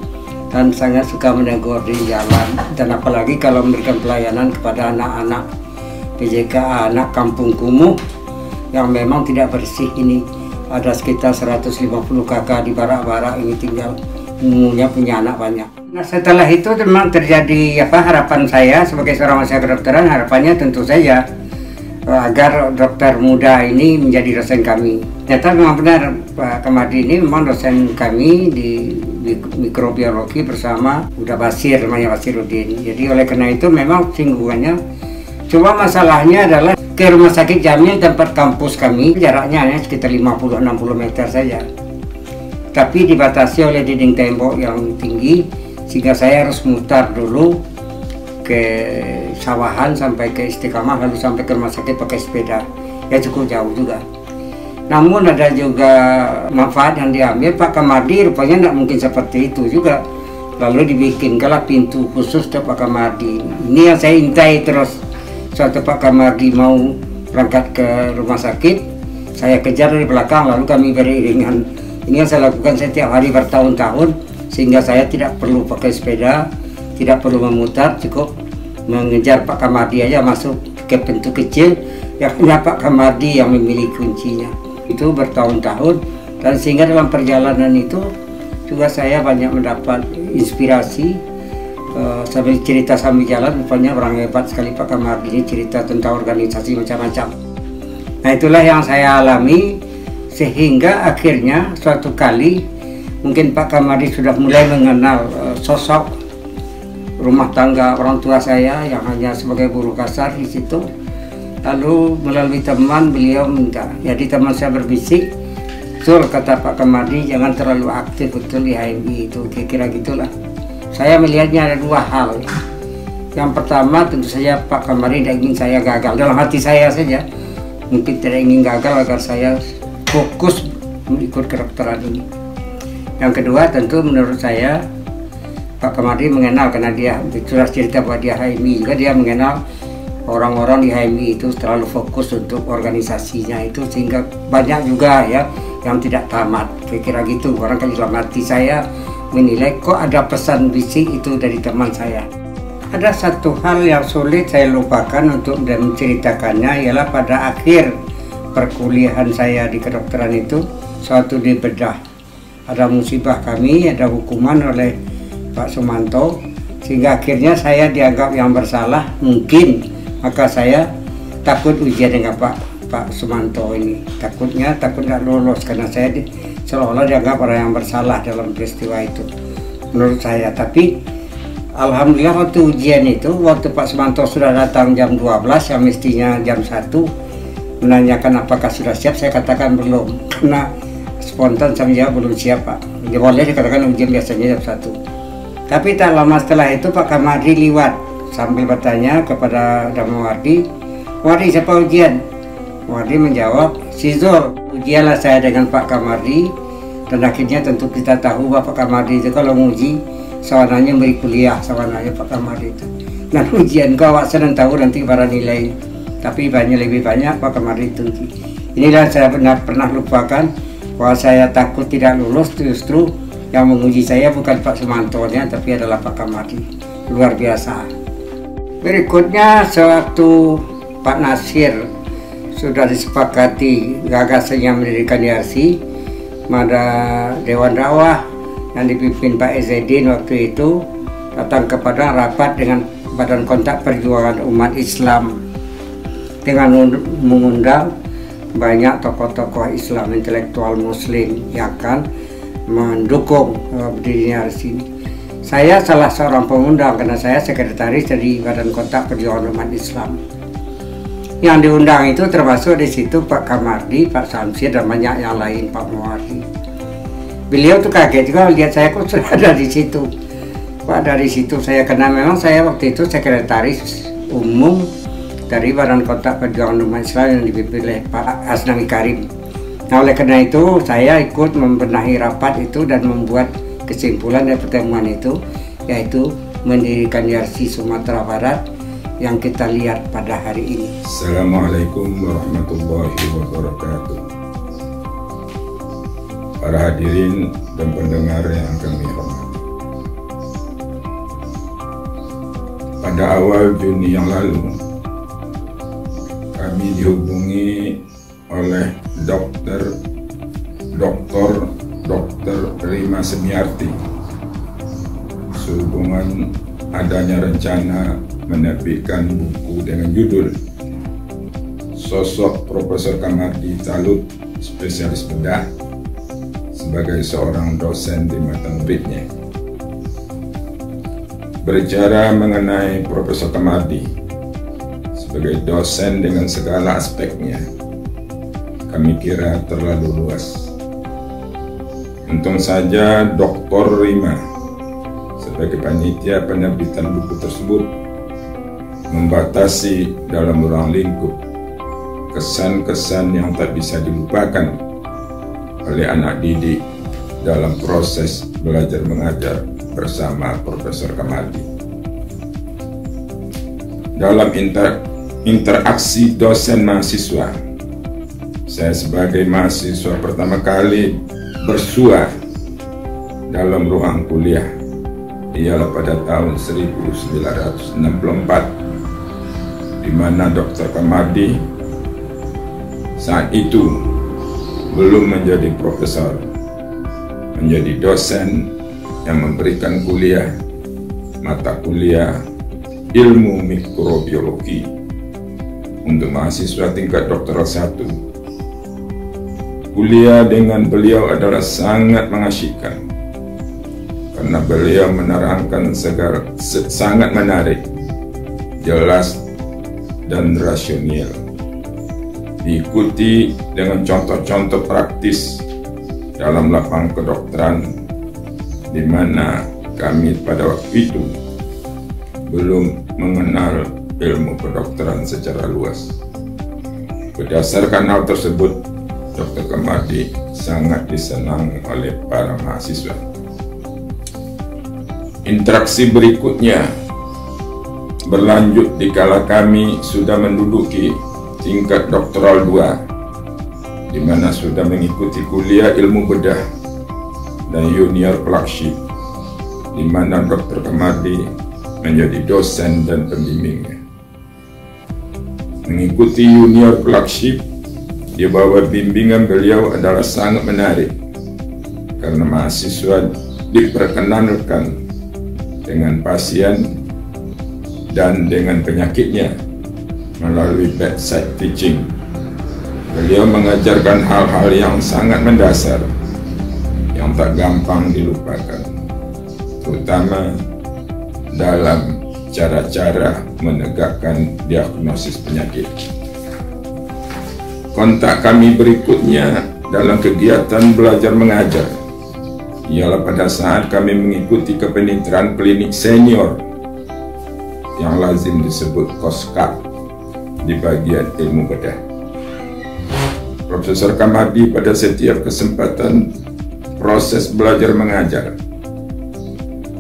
dan sangat suka menegur di jalan. Dan apalagi kalau memberikan pelayanan kepada anak-anak PJKA, anak kampung kumuh yang memang tidak bersih ini. Ada sekitar 150 kakak di barak-barak ini tinggal, umumnya punya anak banyak. Nah setelah itu memang terjadi harapan saya sebagai seorang mahasiswa kedokteran, harapannya tentu saja agar dokter muda ini menjadi dosen kami. Ternyata memang benar Pak Kamardi ini memang dosen kami di mikrobiologi bersama Uda Basir, namanya Basiruddin. Jadi oleh karena itu memang singgungannya. Cuma masalahnya adalah ke rumah sakit Jamil tempat kampus kami jaraknya sekitar 50-60 meter saja, tapi dibatasi oleh dinding tembok yang tinggi sehingga saya harus mutar dulu ke sawahan sampai ke Istiqamah lalu sampai ke rumah sakit pakai sepeda, ya cukup jauh juga. Namun ada juga manfaat yang diambil Pak Kamardi, rupanya tidak mungkin seperti itu juga, lalu dibikinkanlah pintu khusus untuk Pak Kamardi. Ini yang saya intai terus. Suatu Pak Kamardi mau berangkat ke rumah sakit, saya kejar dari belakang lalu kami beriringan. Ini yang saya lakukan setiap hari bertahun-tahun sehingga saya tidak perlu pakai sepeda, tidak perlu memutar, cukup mengejar Pak Kamardi aja masuk ke pintu kecil yang hanya Pak Kamardi yang memiliki kuncinya. Itu bertahun-tahun, dan sehingga dalam perjalanan itu juga saya banyak mendapat inspirasi. Sambil cerita sambil jalan, rupanya orang hebat sekali Pak Kamardi ini, cerita tentang organisasi macam-macam. Nah itulah yang saya alami, sehingga akhirnya suatu kali mungkin Pak Kamardi sudah mulai mengenal sosok rumah tangga orang tua saya yang hanya sebagai buruh kasar di situ. Lalu melalui teman beliau minta, jadi teman saya berbisik, betul kata Pak Kamardi, jangan terlalu aktif betul di HMI itu, kira-kira gitulah. Saya melihatnya ada 2 hal. Yang pertama tentu saja Pak Kamardi tidak ingin saya gagal, dalam hati saya saja mungkin tidak ingin gagal agar saya fokus mengikut kedokteran ini. Yang kedua tentu menurut saya Pak Kamardi mengenal, karena dia sudah cerita bahwa dia HMI juga, dia mengenal orang-orang di HMI itu terlalu fokus untuk organisasinya itu, sehingga banyak juga ya yang tidak tamat, kira-kira gitu. Barangkali dalam hati saya menilai kok ada pesan bisik itu dari teman saya. Ada satu hal yang sulit saya lupakan untuk menceritakannya, ialah pada akhir perkuliahan saya di kedokteran itu suatu dibedah. Ada musibah kami, ada hukuman oleh Pak Sumanto, sehingga akhirnya saya dianggap yang bersalah mungkin. Maka saya takut ujian dengan Pak Sumanto ini, takut nggak lolos karena saya seolah-olah dianggap orang yang bersalah dalam peristiwa itu menurut saya. Tapi alhamdulillah waktu ujian itu, waktu Pak Sumanto sudah datang jam 12 yang mestinya jam 1 menanyakan apakah sudah siap, saya katakan belum, karena spontan saya jawab belum siap Pak. Boleh dikatakan ujian biasanya jam 1. Tapi tak lama setelah itu Pak Kamardi liwat sambil bertanya kepada Damawardi, "Wardi, siapa ujian?" Wardi menjawab, "Si Zul." Ujianlah saya dengan Pak Kamardi, dan akhirnya tentu kita tahu bahwa Pak Kamardi itu kalau nguji sawananya beri kuliah, sawananya Pak Kamardi itu. Dan ujian kau awak senang tahu nanti para nilai, tapi lebih banyak Pak Kamardi itu. Inilah saya pernah lupakan bahwa saya takut tidak lulus, justru yang menguji saya bukan Pak Sumanto-nya, tapi adalah Pak Kamardi. Luar biasa. Berikutnya sewaktu Pak Nasir sudah disepakati gagasannya mendirikan YRC, pada Dewan Dakwah yang dipimpin Pak Ezzedin waktu itu datang kepada rapat dengan Badan Kontak Perjuangan Umat Islam dengan mengundang banyak tokoh-tokoh Islam intelektual Muslim yang akan mendukung berdirinya YRC. Saya salah seorang pengundang karena saya sekretaris dari Badan Kontak Perjuangan Umat Islam. Yang diundang itu termasuk di situ Pak Kamardi, Pak Samsir, dan banyak yang lain, Pak Muwardi. Beliau tuh kaget juga lihat saya kok sudah ada di situ. Kok ada di situ saya, karena memang saya waktu itu sekretaris umum dari Badan Kontak Perjuangan Umat Islam yang dipimpin oleh Pak Asnawi Karim. Nah, oleh karena itu saya ikut membenahi rapat itu dan membuat kesimpulan dari pertemuan itu, yaitu mendirikan YRC Sumatera Barat yang kita lihat pada hari ini. Assalamualaikum warahmatullahi wabarakatuh. Para hadirin dan pendengar yang kami hormati, pada awal Juni yang lalu kami dihubungi oleh Dr. Rima Semiarti sehubungan adanya rencana menerbitkan buku dengan judul Sosok Profesor Kamardi Talut, Spesialis Bedah, sebagai seorang dosen di mata muridnya. Berbicara mengenai Profesor Kamardi sebagai dosen dengan segala aspeknya, kami kira terlalu luas. Untung saja Dr. Rima sebagai panitia penerbitan buku tersebut membatasi dalam ruang lingkup kesan-kesan yang tak bisa dilupakan oleh anak didik dalam proses belajar mengajar bersama Profesor Kamardi. Dalam interaksi dosen mahasiswa, saya sebagai mahasiswa pertama kali bersua dalam ruang kuliah ialah pada tahun 1964, di mana Dr. Kamardi saat itu belum menjadi profesor, menjadi dosen yang memberikan kuliah mata kuliah ilmu mikrobiologi untuk mahasiswa tingkat doktoral 1. Kuliah dengan beliau adalah sangat mengasyikkan karena beliau menerangkan sangat menarik, jelas dan rasional, diikuti dengan contoh-contoh praktis dalam lapangan kedokteran, di mana kami pada waktu itu belum mengenal ilmu kedokteran secara luas. Berdasarkan hal tersebut, Dr. Kamardi sangat disenangi oleh para mahasiswa. Interaksi berikutnya berlanjut dikala kami sudah menduduki tingkat doktoral 2, di mana sudah mengikuti kuliah ilmu bedah dan junior clerkship, di mana Dr. Kamardi menjadi dosen dan pembimbingnya. Mengikuti junior clerkship di bawah bimbingan beliau adalah sangat menarik karena mahasiswa diperkenalkan dengan pasien dan dengan penyakitnya melalui bedside teaching. Beliau mengajarkan hal-hal yang sangat mendasar yang tak gampang dilupakan, terutama dalam cara-cara menegakkan diagnosis penyakit. Kontak kami berikutnya dalam kegiatan belajar mengajar ialah pada saat kami mengikuti kepenitiran klinik senior yang lazim disebut KOSKA di bagian ilmu bedah. Profesor Kamardi pada setiap kesempatan proses belajar mengajar,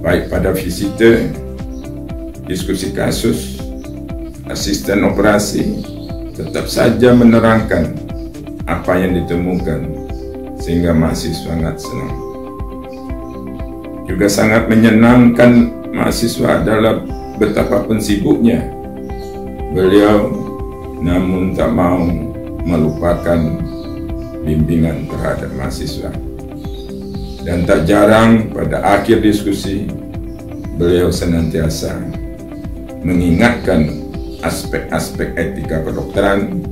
baik pada visite, diskusi kasus, asisten operasi, tetap saja menerangkan apa yang ditemukan sehingga mahasiswa sangat senang. Juga sangat menyenangkan mahasiswa adalah betapapun sibuknya beliau namun tak mau melupakan bimbingan terhadap mahasiswa. Dan tak jarang pada akhir diskusi beliau senantiasa mengingatkan aspek-aspek etika kedokteran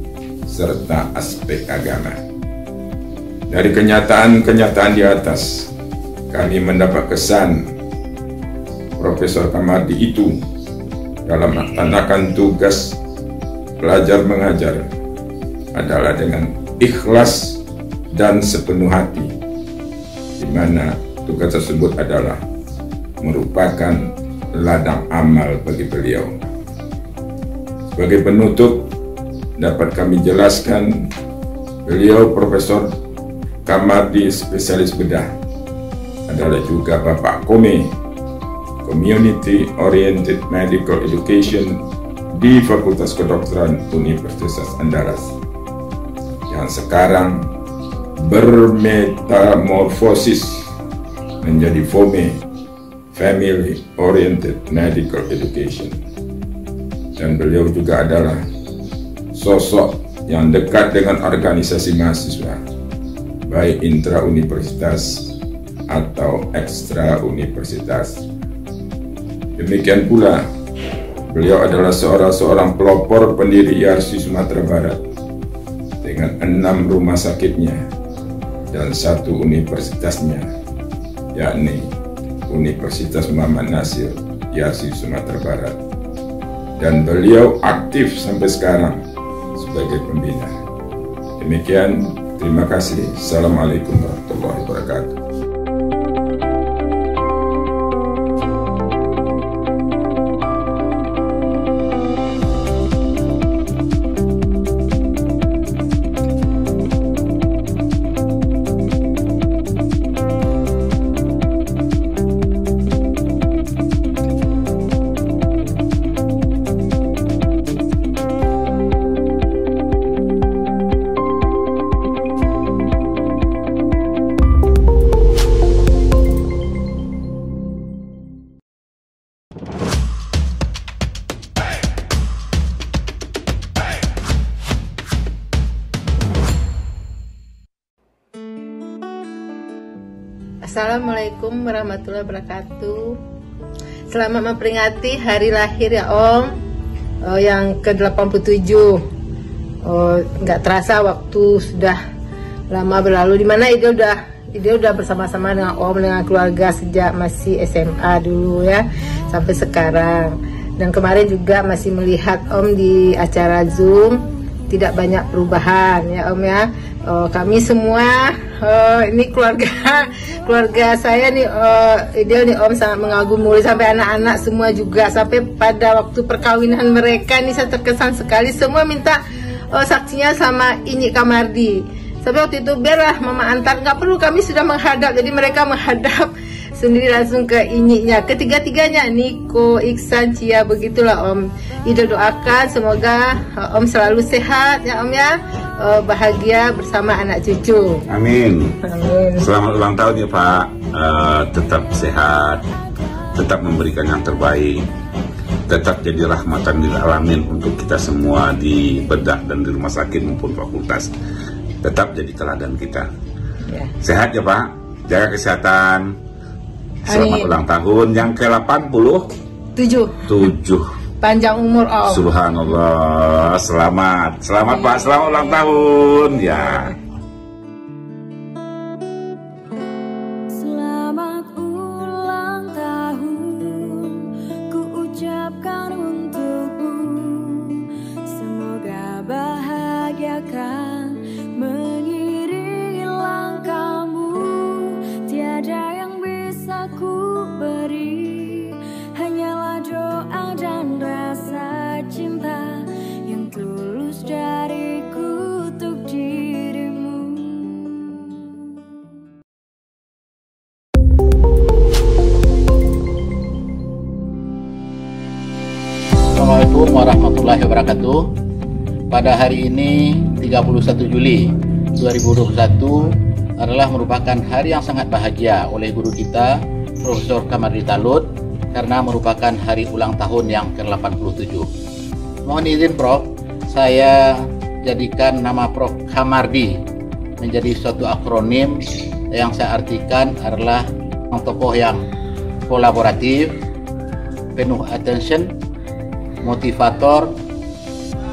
serta aspek agama. Dari kenyataan-kenyataan di atas, kami mendapat kesan Profesor Kamardi itu dalam melaksanakan tugas belajar mengajar adalah dengan ikhlas dan sepenuh hati, di mana tugas tersebut adalah merupakan ladang amal bagi beliau. Sebagai penutup, dapat kami jelaskan, beliau Profesor Kamardi spesialis bedah adalah juga Bapak Kome, Community Oriented Medical Education di Fakultas Kedokteran Universitas Andalas, yang sekarang bermetamorfosis menjadi FOME, Family Oriented Medical Education. Dan beliau juga adalah sosok yang dekat dengan organisasi mahasiswa, baik intra-universitas atau ekstra-universitas. Demikian pula, beliau adalah seorang pelopor pendiri IARSI Sumatera Barat dengan 6 rumah sakitnya dan 1 universitasnya, yakni Universitas Muhammad Nasir IARSI Sumatera Barat. Dan beliau aktif sampai sekarang sebagai pembina. Demikian, terima kasih. Assalamualaikum warahmatullahi wabarakatuh. Assalamualaikum warahmatullahi wabarakatuh. Selamat memperingati hari lahir ya Om, yang ke-87. Nggak terasa waktu sudah lama berlalu, dimana Idil udah bersama-sama dengan Om, dengan keluarga sejak masih SMA dulu ya, sampai sekarang. Dan kemarin juga masih melihat Om di acara Zoom, tidak banyak perubahan ya Om ya. Kami semua ini keluarga saya nih, Idil nih Om sangat mengagumi, sampai anak-anak semua juga, sampai pada waktu perkawinan mereka nih saya terkesan sekali, semua minta saksinya sama Inyi Kamardi. Sampai waktu itu biarlah mama antar, nggak perlu kami sudah menghadap, jadi mereka menghadap sendiri langsung ke Inyinya, ketiga-tiganya, Niko, Iksan, Cia, begitulah Om. Idil doakan semoga Om selalu sehat ya Om ya, bahagia bersama anak cucu. Amin. Amin. Selamat ulang tahun ya Pak, tetap sehat, tetap memberikan yang terbaik, tetap jadi rahmatan lil alamin untuk kita semua di bedah dan di rumah sakit maupun fakultas. tetap jadi teladan kita. Ya. Sehat ya Pak, jaga kesehatan. Selamat ulang tahun yang ke-87. Panjang umur Om. Subhanallah, selamat Pak, selamat ulang tahun ya. Selamat ulang tahun, ku ucapkan untukmu. Semoga bahagiakan mengiringi langkahmu. Tiada yang bisa ku beri, hanyalah doa dan rasa cinta yang tulus dariku untuk dirimu. Assalamualaikum warahmatullahi wabarakatuh. Pada hari ini 31 Juli 2021 adalah merupakan hari yang sangat bahagia oleh guru kita Profesor Kamardi Talut karena merupakan hari ulang tahun yang ke-87. Mohon izin Prof, saya jadikan nama Prof Kamardi menjadi suatu akronim yang saya artikan adalah tokoh yang kolaboratif, penuh attention, motivator,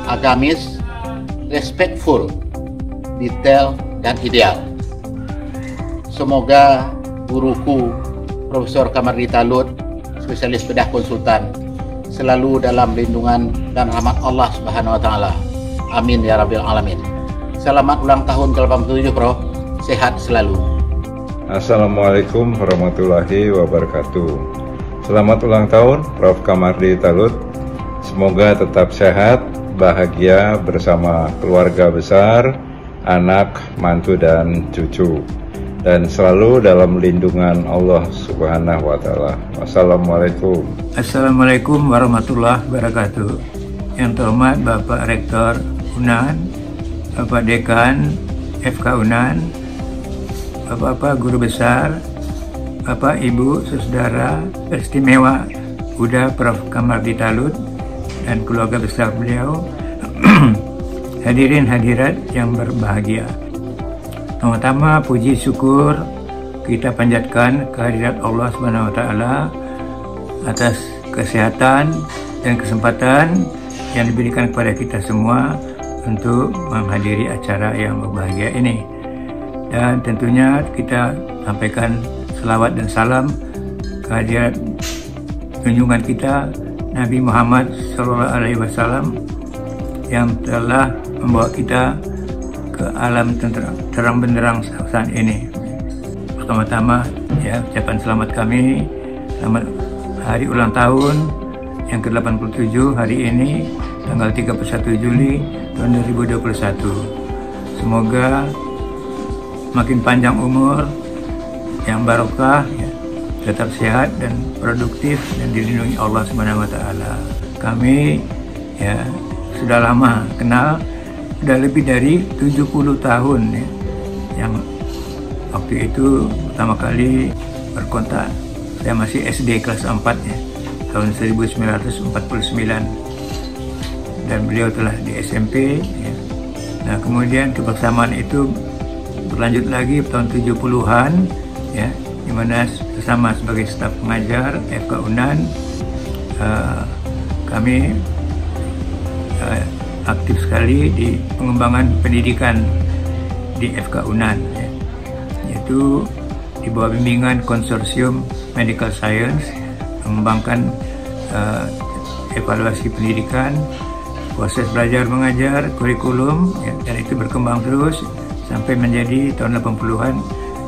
agamis, respectful, detail, dan ideal. Semoga guruku Profesor Kamardi Talut, spesialis bedah konsultan, selalu dalam lindungan dan rahmat Allah Subhanahu wa taala. Amin ya rabbil alamin. Selamat ulang tahun ke-87 Prof. Sehat selalu. Assalamualaikum warahmatullahi wabarakatuh. Selamat ulang tahun Prof Kamardi Talut. Semoga tetap sehat, bahagia bersama keluarga besar, anak, mantu dan cucu, dan selalu dalam lindungan Allah Subhanahu wa taala. Wassalamualaikum. Assalamualaikum warahmatullahi wabarakatuh. Yang terhormat Bapak Rektor UNAN, Bapak Dekan FK UNAN, Bapak-bapak guru besar, Bapak Ibu saudara istimewa Uda Prof Kamardi Talut dan keluarga besar beliau, hadirin hadirat yang berbahagia. Pertama, puji syukur kita panjatkan kehadirat Allah Subhanahu wa taala atas kesehatan dan kesempatan yang diberikan kepada kita semua untuk menghadiri acara yang berbahagia ini. Dan tentunya kita sampaikan selawat dan salam kehadirat junjungan kita Nabi Muhammad SAW yang telah membawa kita ke alam terang benderang saat ini. Pertama-tama ya, ucapan selamat kami, selamat hari ulang tahun yang ke-87 hari ini tanggal 31 Juli tahun 2021. Semoga makin panjang umur, yang barokah, ya, tetap sehat dan produktif dan dilindungi Allah Subhanahu wa taala. Kami ya sudah lama kenal, sudah lebih dari 70 tahun ya. Yang waktu itu pertama kali berkontak saya masih SD kelas 4 ya, tahun 1949, dan beliau telah di SMP ya. Nah, kemudian kebersamaan itu berlanjut lagi tahun 70-an ya, di mana bersama sebagai staf pengajar FK UNAN kami aktif sekali di pengembangan pendidikan di FK UNAN ya. Yaitu di bawah bimbingan konsorsium Medical Science, mengembangkan evaluasi pendidikan, proses belajar mengajar, kurikulum ya, dan itu berkembang terus sampai menjadi tahun 80-an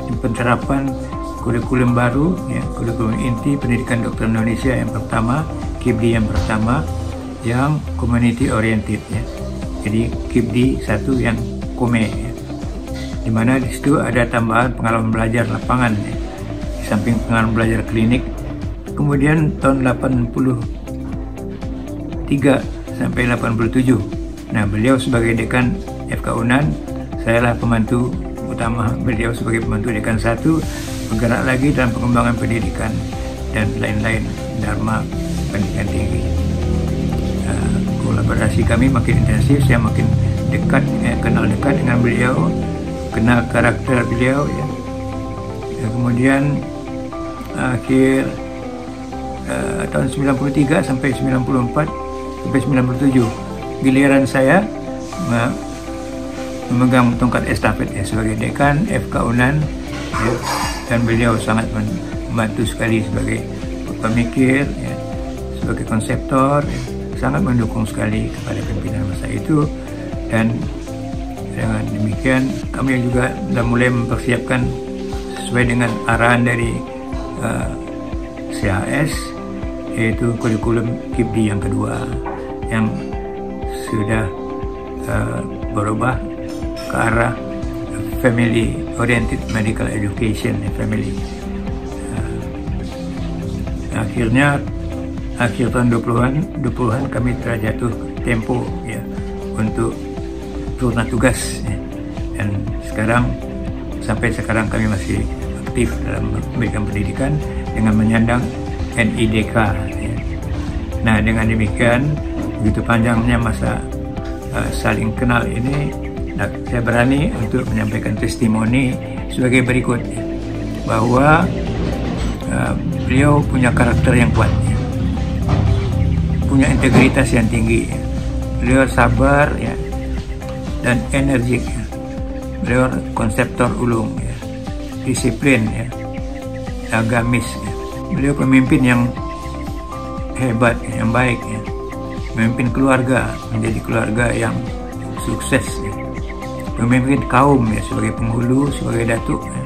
di penerapan kurikulum baru ya, kurikulum inti pendidikan dokter Indonesia yang pertama, KIPDI yang pertama, yang community oriented ya. Jadi KIPDI 1 yang KOME ya. Di mana di situ ada tambahan pengalaman belajar lapangan ya, di samping pengalaman belajar klinik. Kemudian tahun 83 sampai 87. Nah, beliau sebagai dekan FK UNAN, sayalah pembantu utama beliau sebagai pembantu dekan 1, bergerak lagi dalam pengembangan pendidikan dan lain-lain dharma pendidikan tinggi. Kolaborasi kami makin intensif, saya makin dekat, kenal dekat dengan beliau, kenal karakter beliau ya. Kemudian akhir tahun 93 sampai 94 sampai 97 giliran saya memegang tongkat estafet ya, sebagai dekan FK Unan ya, dan beliau sangat membantu sekali sebagai pemikir ya, sebagai konseptor ya, sangat mendukung sekali kepada pimpinan masa itu. Dan dengan demikian kami juga sudah mulai mempersiapkan sesuai dengan arahan dari CHS, yaitu kurikulum KIPDI yang kedua yang sudah berubah ke arah family oriented medical education, family. Akhirnya akhir tahun 20-an kami terjatuh tempo ya untuk turun tugas ya. Dan sampai sekarang kami masih aktif dalam memberikan pendidikan dengan menyandang NIDK ya. Nah, dengan demikian begitu panjangnya masa saling kenal ini, saya berani untuk menyampaikan testimoni sebagai berikut ya, bahwa beliau punya karakter yang kuat ya, punya integritas yang tinggi ya. Beliau sabar ya, dan energik ya. Beliau konseptor ulung ya, disiplin ya, agamis ya. Beliau pemimpin yang hebat, yang baik ya, memimpin keluarga menjadi keluarga yang sukses ya. Pemimpin kaum ya, sebagai penghulu, sebagai datuk ya.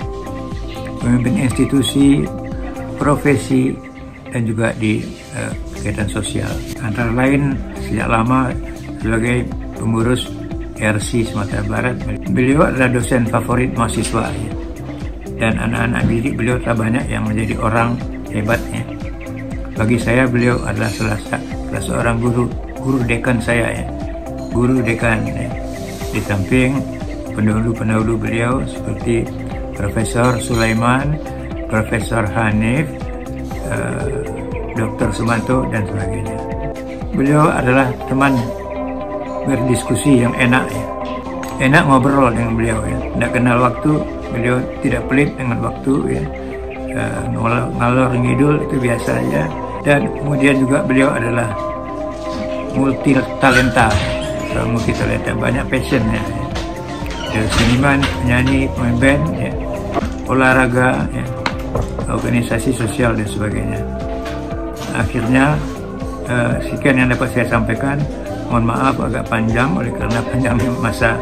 Pemimpin institusi, profesi, dan juga di kegiatan sosial. Antara lain sejak lama sebagai pengurus RC Sumatera Barat. Beliau adalah dosen favorit mahasiswa ya. Dan anak-anak didik beliau tak banyak yang menjadi orang hebat ya. Bagi saya beliau adalah salah seorang guru dekan saya ya. Guru dekan ya. Di samping pendahulu beliau seperti Profesor Sulaiman, Profesor Hanif, Dr. Sumanto, dan sebagainya. Beliau adalah teman berdiskusi yang enak ya. Enak ngobrol dengan beliau ya. Tidak kenal waktu, beliau tidak pelit dengan waktu ya. Ngalor ngidul itu biasa aja. Dan kemudian juga beliau adalah multi talenta, banyak passionnya ya. Dari seniman, penyanyi, pemain band ya, olahraga ya, organisasi sosial dan sebagainya. Akhirnya sekian yang dapat saya sampaikan. Mohon maaf agak panjang oleh karena panjangnya masa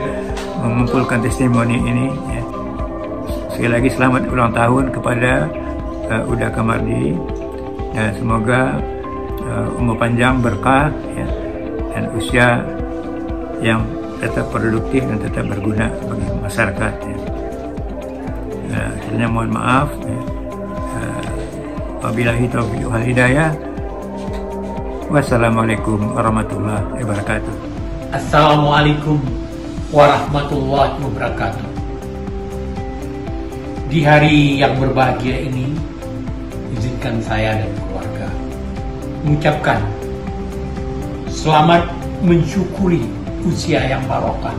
mengumpulkan testimoni ini ya. Sekali lagi selamat ulang tahun kepada Uda Kamardi, dan semoga umur panjang, berkah ya, dan usia yang tetap produktif dan tetap berguna bagi masyarakat ya. Akhirnya mohon maaf ya. Wabillahi taufiq wal hidayah. Wassalamualaikum warahmatullahi wabarakatuh. Assalamualaikum warahmatullahi wabarakatuh. Di hari yang berbahagia ini, izinkan saya dan keluarga mengucapkan selamat mensyukuri usia yang barokah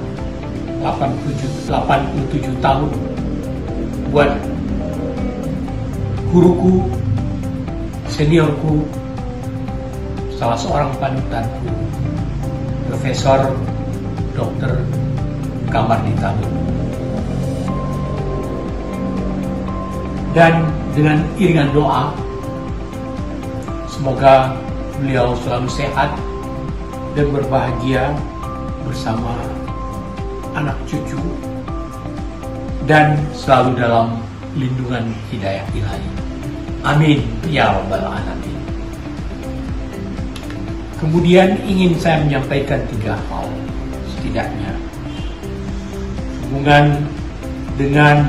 87 tahun buat guruku, seniorku, salah seorang panutanku, Profesor Dr. Kamardi Talun. Dan dengan iringan doa, semoga beliau selalu sehat dan berbahagia bersama anak cucu dan selalu dalam lindungan hidayah ilahi. Amin ya rabbal alamin. Kemudian ingin saya menyampaikan 3 hal setidaknya hubungan dengan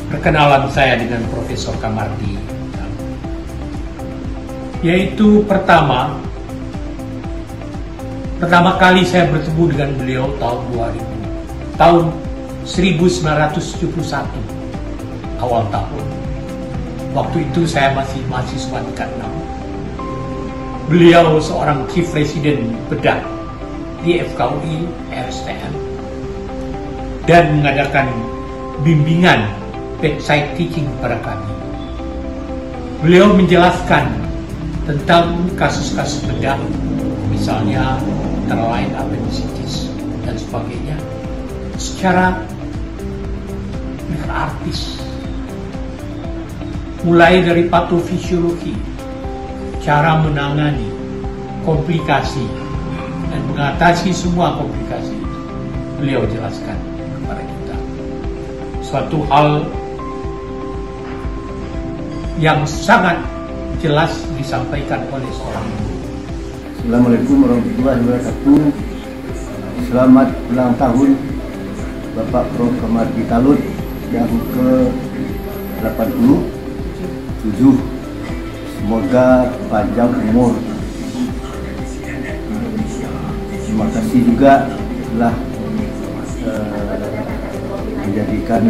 perkenalan saya dengan Profesor Kamardi, yaitu pertama kali saya bertemu dengan beliau tahun 1971 awal tahun. Waktu itu saya masih mahasiswa tingkat 6. Beliau seorang chief resident bedah di FKUI RSTM dan mengadakan bimbingan bedside teaching kepada kami. Beliau menjelaskan tentang kasus-kasus bedah, misalnya antara lain appendicitis dan sebagainya, secara artis, mulai dari patofisiologi, cara menangani komplikasi dan mengatasi semua komplikasi itu, beliau jelaskan kepada kita. Suatu hal yang sangat jelas disampaikan oleh seorang guru. Assalamualaikum warahmatullahi wabarakatuh. Selamat ulang tahun Bapak Prof. Kamardi Talut yang ke-87. Semoga panjang umur. Terima kasih juga telah menjadikan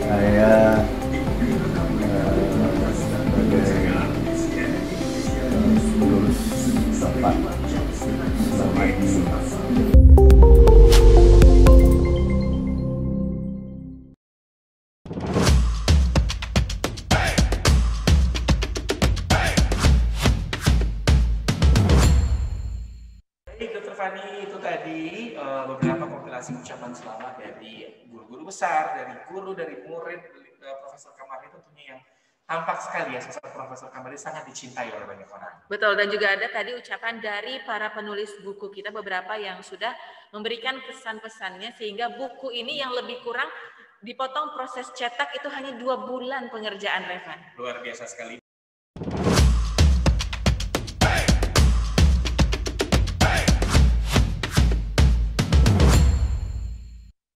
saya sebagai pengurus Bapak selama ini. Itu tadi beberapa kompilasi ucapan selamat dari guru-guru besar, dari guru, dari murid Profesor Kamardi, tentunya yang tampak sekali ya sosok Profesor Kamardi sangat dicintai oleh banyak orang. Betul, dan juga ada tadi ucapan dari para penulis buku kita, beberapa yang sudah memberikan pesan-pesannya sehingga buku ini yang lebih kurang dipotong proses cetak itu hanya 2 bulan pengerjaan, Revan. Luar biasa sekali.